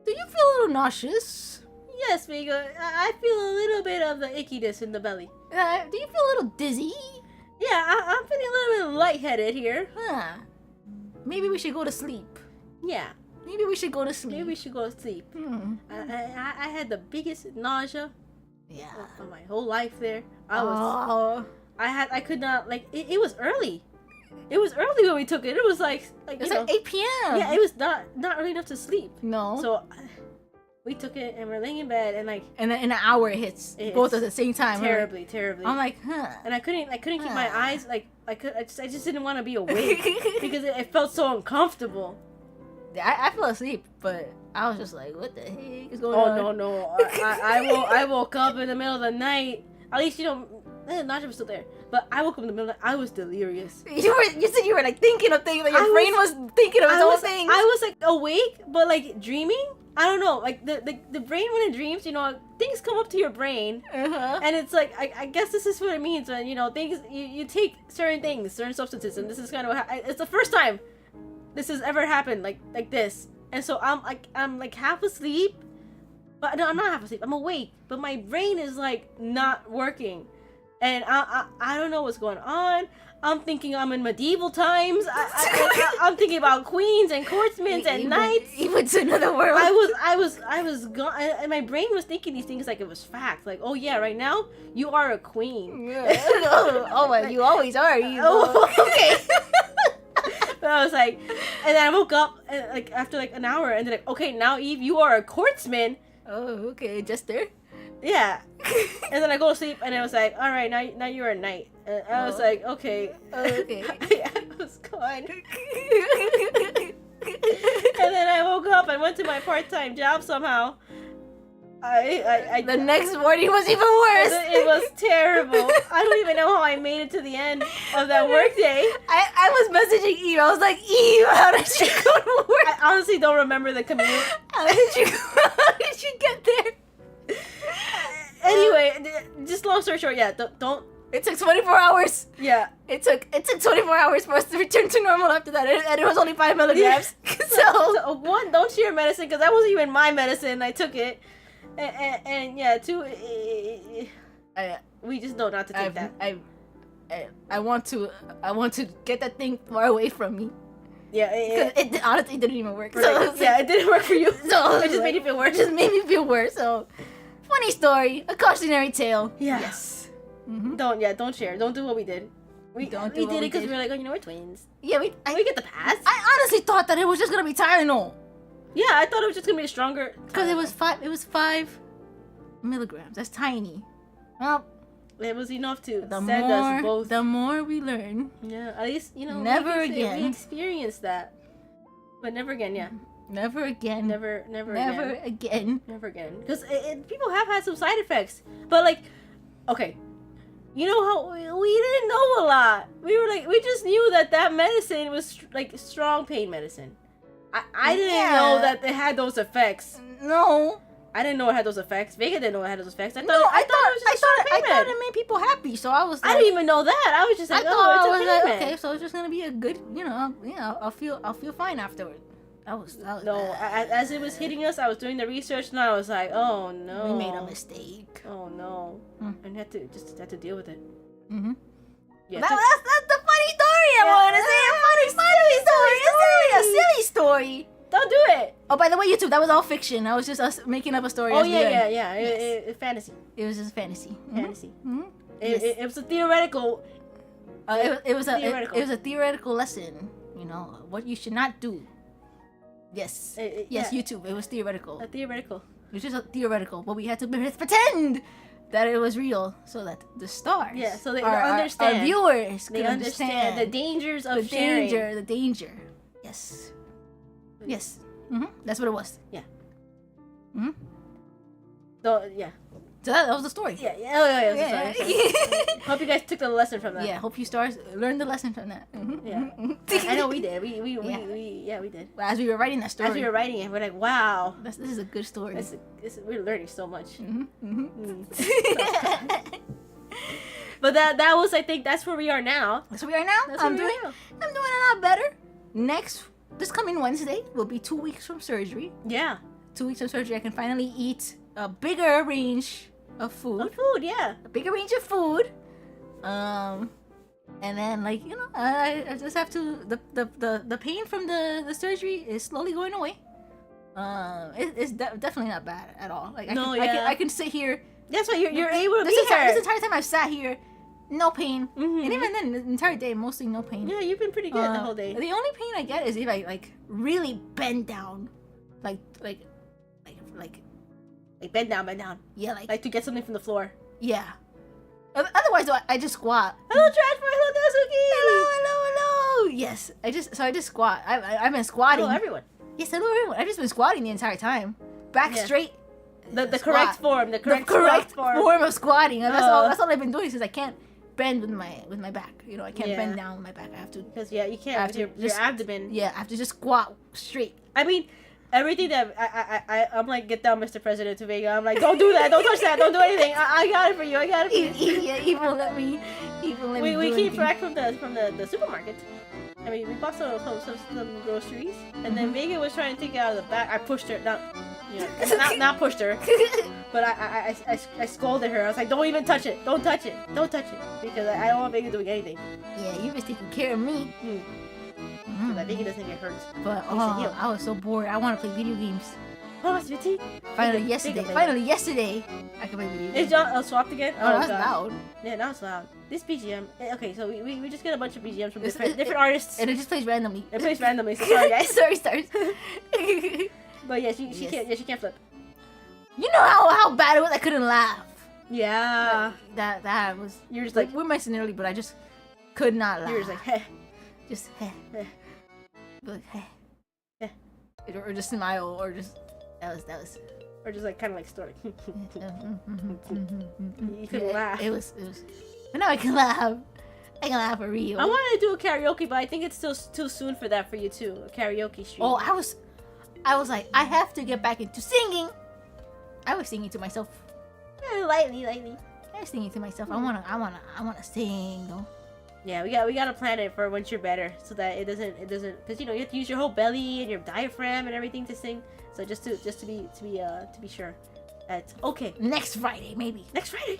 do you feel a little nauseous? Yes, Vega. I feel a little bit of the ickiness in the belly. Do you feel a little dizzy? Yeah, I'm feeling a little bit lightheaded here. Maybe we should go to sleep. Yeah. Maybe we should go to sleep. I had the biggest nausea. Yeah. Of my whole life there. I could not, like, it was early. It was early when we took it. It was like it was like 8 p.m. Yeah, it was not early enough to sleep. No. So we took it and we're laying in bed and then in an hour it hits both at the same time. Terribly. I'm like, And I couldn't keep my eyes I just didn't want to be awake because it felt so uncomfortable. I fell asleep, but I was just like, what the heck is going on? Oh no. I woke up in the middle of the night. At least the nausea was still there. But I woke up in the middle of the night. I was delirious. You said you were like thinking of things, like your brain was thinking of its own things. I was like awake, but like dreaming. I don't know, like the brain when it dreams, things come up to your brain, and it's like I guess this is what it means when things you take certain substances, and this is kind of it's the first time this has ever happened like this, and so I'm like half asleep, But no, I'm not half asleep. I'm awake, but my brain is like not working, and I don't know what's going on. I'm thinking I'm in medieval times. I'm thinking about queens and courtsmen and knights. Even to another world. I was gone, and my brain was thinking these things like it was fact. Like, oh yeah, right now you are a queen. Oh well, you always are. Okay. But I was like, and then I woke up and, like after like an hour, and then like, okay, now Eve, you are a courtsman. Oh, okay, Jester. Yeah. And then I go to sleep, and I was like, all right, now you're a knight. And I was like, okay. Okay. I was gone. And then I woke up and went to my part-time job somehow. The next morning was even worse. It was terrible. I don't even know how I made it to the end of that work day. I was messaging Eve. I was like, Eve, how did you go to work? I honestly don't remember the commute. How did you get there? Anyway, just long story short, yeah, don't. It took 24 hours. Yeah. It took 24 hours for us to return to normal after that, and it was only 5 milligrams. So one, don't share medicine, because that wasn't even my medicine. I took it, and yeah, two, we just know not to take that. I want to get that thing far away from me. Yeah, it honestly didn't even work. So, yeah, it didn't work for you. So it just made you feel worse. It just made me feel worse. So, funny story, a cautionary tale. Yeah. Yes. Don't share. Don't do what we did. We did it because we were like, oh, you know, we're twins. Yeah, we get the pass. I honestly thought that it was just gonna be Tylenol. Yeah, I thought it was just gonna be a stronger. Because it was 5 milligrams. That's tiny. Well, it was enough to send us both. The more we learn. Yeah, at least Never again. We experienced that, but never again. Yeah. Never again. Never again. Never again. Because people have had some side effects, but like, okay. You know how we didn't know a lot. We were like, we just knew that medicine was like strong pain medicine. I didn't know that it had those effects. No, I didn't know it had those effects. Vega didn't know it had those effects. I thought it made people happy. So I was. Like, I didn't even know that. I was just like, okay, so it's just gonna be a good, I'll feel fine afterward. That was no. As it was hitting us, I was doing the research, and I was like, "Oh no, we made a mistake. Oh no," and had to deal with it. Mm-hmm. Yeah, that's the funny story. I want to say a funny story. It's really a silly story. Don't do it. Oh, by the way, YouTube, that was all fiction. That was just us making up a story. Oh yeah. Yes. Fantasy. It was just fantasy. Fantasy. Mm-hmm. It was a theoretical. It was a theoretical lesson. You know what you should not do. Yes. Yes, YouTube. It was theoretical. A theoretical. It was just a theoretical, but we had to pretend that it was real so that the stars. Yeah, so they understand. Our viewers they could understand the dangers of sharing. The danger. Yes. Yes. That's what it was. Yeah. So, yeah. So that was the story. Yeah. Yeah. Hope you guys took the lesson from that. Yeah. Hope you stars learned the lesson from that. Yeah. I know we did. We did. As we were writing that story. As we were writing it, we're like, wow. This is a good story. We're learning so much. But that was, I think, that's where we are now. That's where we are now. I'm doing a lot better. This coming Wednesday will be 2 weeks from surgery. Yeah. 2 weeks of surgery. I can finally eat a bigger range of food. Yeah. A bigger range of food. And then I just have to the pain from the surgery is slowly going away. It's definitely not bad at all. Like I can sit here. That's why you're able to be this here. This entire time I've sat here, no pain, and even then the entire day mostly no pain. Yeah, you've been pretty good the whole day. The only pain I get is if I really bend down, like bend down. Yeah, like to get something from the floor. Yeah. Otherwise, I just squat. Hello, trash boy. Hello, Daisuke. Hello. Yes, I just squat. I've been squatting. Hello, everyone. Yes, hello, everyone. I've just been squatting the entire time. Back straight. The correct form. The correct form of squatting. And that's all I've been doing since I can't bend with my back. I can't bend down with my back. I have to. Because you can't with your abdomen. Yeah, I have to just squat straight. I mean, everything that I'm like, get down, Mr. President, to Vega. I'm like, don't do that, don't touch that, don't do anything. I got it for you. Yeah, he won't let me. We came back from the supermarket. I mean, we bought some groceries, and then Vega was trying to take it out of the back. I pushed her down. Not pushed her, but I scolded her. I was like, don't even touch it. Don't touch it. Don't touch it. Because I don't want Vega doing anything. Yeah, you was taking care of me. So that Vega doesn't get hurt. But I was so bored. I want to play video games. Oh, sweetie. Finally yesterday, I can play video games. Is John swapped again? Oh, that's loud. Yeah, that was loud. This BGM. Okay, so we just get a bunch of BGMs from different artists. And it just plays randomly. It plays randomly. So sorry, guys. Sorry, stars. But yeah, she can't flip. You know how bad it was. I couldn't laugh. Yeah. Like, that was. You're just like we mentioned it earlier, but I just could not laugh. You're just like heh. Just heh. Like heh. Yeah. Or just smile, or just that was. Or just like kind of like story. You You couldn't laugh. It was. But now I can laugh. I can laugh for real. I wanted to do a karaoke, but I think it's still too soon for that for you too. A karaoke stream. Oh, I was like, I have to get back into singing. I was singing to myself. Yeah, lightly. I was singing to myself. I wanna sing though. Yeah, we gotta plan it for once you're better, so that it doesn't, because you have to use your whole belly and your diaphragm and everything to sing. So just to be sure, that's okay. Next Friday, maybe. Next Friday.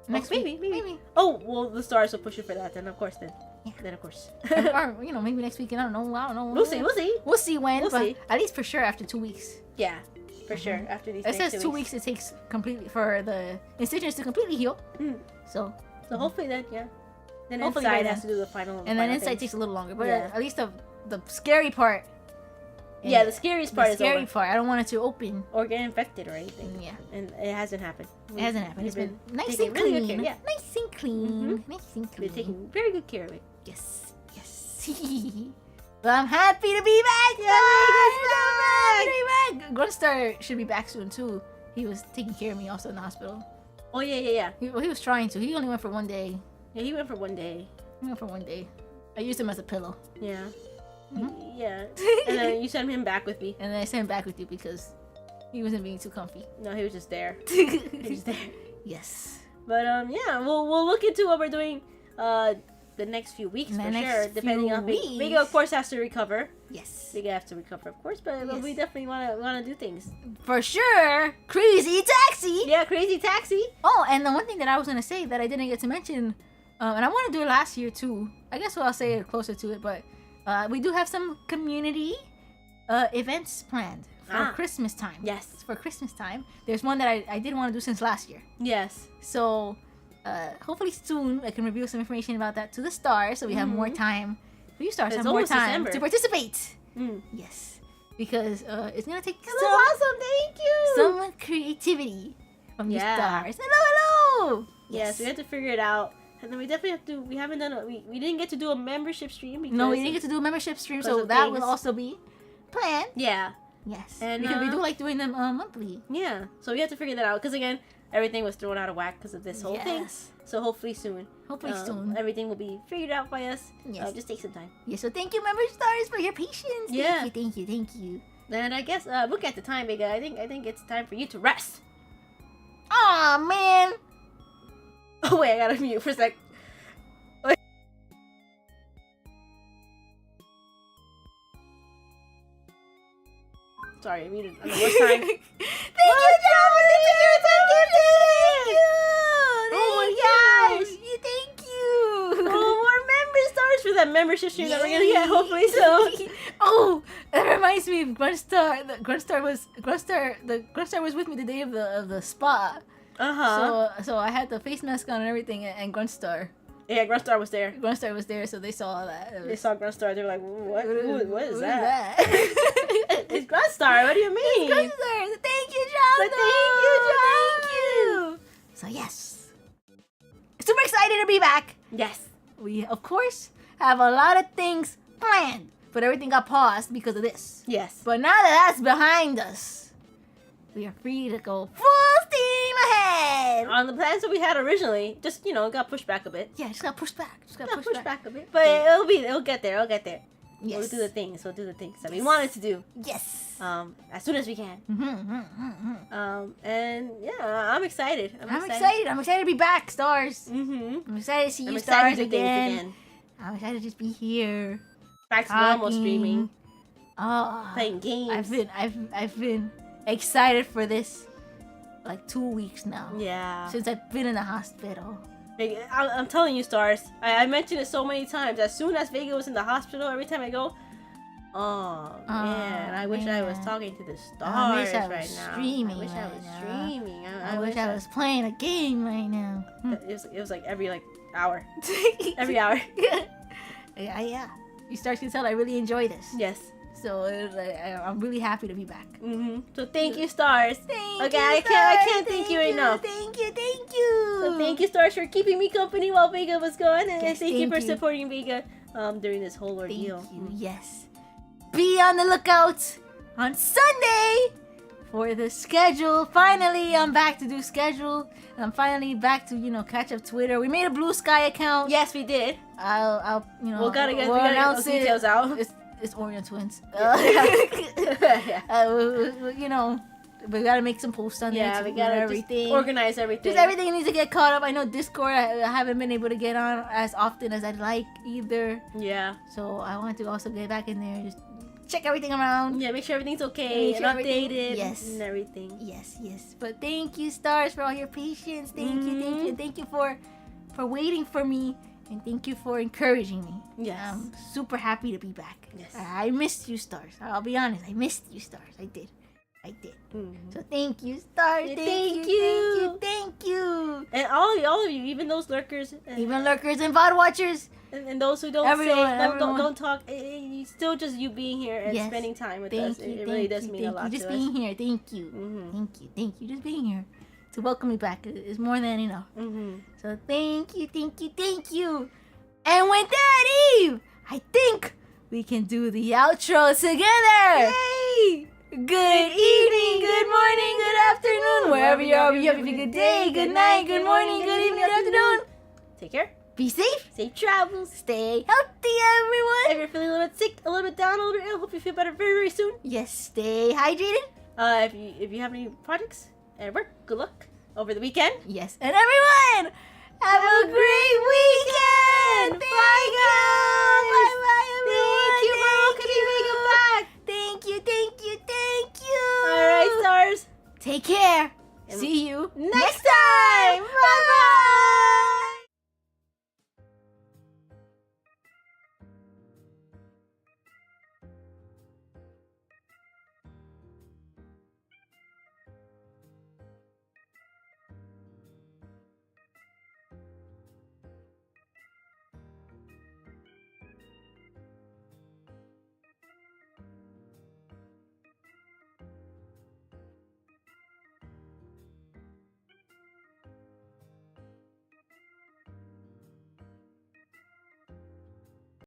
Next week, maybe. Oh well, the stars will push you for that. Then of course, then. Yeah. Then of course. Or maybe next week. I don't know. We'll see. We'll see when. We'll see. At least for sure after 2 weeks. Yeah, for sure. After these. It says 2 weeks. It takes completely for the incisions to completely heal. So hopefully then, yeah. Then hopefully inside has to do the final. And then inside takes a little longer, but at least the scary part. Yeah, the scariest part is over. I don't want it to open or get infected or anything. Yeah, and it hasn't happened. It hasn't happened. It's been nice and really clean. Good care. Yeah. Nice and clean. Nice and clean. We're taking very good care of it. Yes. But I'm happy to be back. Grunstar should be back soon too. He was taking care of me also in the hospital. Oh yeah. He was trying to. He only went for 1 day. Yeah, he went for 1 day. I used him as a pillow. Yeah. Yeah. And then you sent him back with me. And then I sent him back with you because he wasn't being too comfy. No, he was just there. He was just there. Yes. But yeah, we'll look into what we're doing the next few weeks for sure. Depending on Vega, of course, has to recover. Yes. Vega has to recover, of course, but we definitely wanna do things. For sure. Crazy taxi. Yeah, crazy taxi. Oh, and the one thing that I was gonna say that I didn't get to mention, and I want to do it last year too. I guess I'll say it closer to it, but we do have some community events planned for Christmas time. Yes. For Christmas time. There's one that I did want to do since last year. Yes. So hopefully soon I can reveal some information about that to the stars, so we have more time. You stars have more time to participate. Yes. Because it's gonna take awesome. Thank you. Some creativity from you stars. Hello. Yes, we have to figure it out. And then we definitely have to. We haven't done. We didn't get to do a membership stream. No, we didn't get to do a membership stream, so that will also be planned. Yeah. Yes. And because we do like doing them monthly. Yeah. So we have to figure that out. Because again, everything was thrown out of whack because of this whole thing. So hopefully soon. Everything will be figured out by us. Yes. Just take some time. Yeah. So tk you, member stars, for your patience. Yeah. Thank you. And I guess look at the time, Vega. I think it's time for you to rest. Aw, man. Oh wait, I gotta mute for a sec. Sorry, I muted on the worst time. Thank you, John. Thank you. Oh my gosh. Thank you. Oh, more member stars for that membership stream that we're gonna get hopefully soon. Oh, that reminds me of Grunstar. Grunstar was with me the day of the spa. So I had the face mask on and everything, and Grunstar. Yeah, Grunstar was there. Grunstar was there, so they saw that. They saw Grunstar. They were like, "What is that? It's Grunstar. What do you mean?" It's Grunstar. Thank you, John. Thank you. So yes, super excited to be back. Yes. We of course have a lot of things planned, but everything got paused because of this. Yes. But now that that's behind us, we are free to go full steam ahead. On the plans that we had originally, just got pushed back a bit. Yeah, just got pushed back. Pushed back a bit. But it'll get there. Yes. We'll do the things that we wanted to do. Yes. As soon as we can. And yeah, I'm excited. I'm excited to be back, stars. I'm excited to see you stars again. I'm excited to just be here. Back to normal streaming. Oh, playing games. I've been excited for this like 2 weeks now. Yeah. Since I've been in the hospital. I'm telling you, Stars. I mentioned it so many times. As soon as Vega was in the hospital, every time I go, oh man, I wish I was talking to the stars I wish I was right now. streaming I wish I right was now. streaming. I wish I was playing a game right now. It was like every hour. Every hour. Yeah. You start to tell I really enjoy this. Yes. So I'm really happy to be back. So thank you, Stars. Thank you, I can't thank you enough. Thank you. So thank you, Stars, for keeping me company while Vega was gone, and Yes, thank you for thank you. supporting Vega during this whole ordeal. Thank you. Yes. Be on the lookout on Sunday for the schedule. Finally, I'm back to do schedule. I'm finally back to catch up Twitter. We made a Blue Sky account. Yes, we did. I'll we gotta get those details out. It's Orion Twins. Yeah. We gotta make some posts on there. Yeah, we gotta everything. organize everything. Just everything needs to get caught up. I know Discord, I haven't been able to get on as often as I'd like either. Yeah. So I want to also get back in there, just check everything around. Yeah, make sure everything's okay and updated. Yes. And everything. Yes. But thank you, Stars, for all your patience. Thank you. Thank you for waiting for me. And thank you for encouraging me. Yes. I'm super happy to be back. Yes. I missed you, Stars. I'll be honest. I missed you, Stars. I did. So thank you, Stars. Thank you. Thank you. And all of you, even those lurkers. Even lurkers and VOD watchers. And those who don't don't talk, it's still just you being here and spending time with us. It really does mean a lot to us. Just being here. Thank you. Thank you. Just being here to welcome me back is more than enough. So thank you. And with that, Eve, I think we can do the outro together. Yay! Good evening, good morning, good afternoon, wherever you are. You have a good day, good night, good morning, good evening, good afternoon. Take care. Be safe. Safe travels. Stay healthy, everyone. If you're feeling a little bit sick, a little bit down, a little bit ill, hope you feel better very, very soon. Yes, stay hydrated. If you have any projects at work, good luck over the weekend. Yes, and everyone, have a great weekend. Bye, guys. Bye, everyone. Thank you for welcoming Vega back. Thank you. All right, Stars. Take care. See you next time.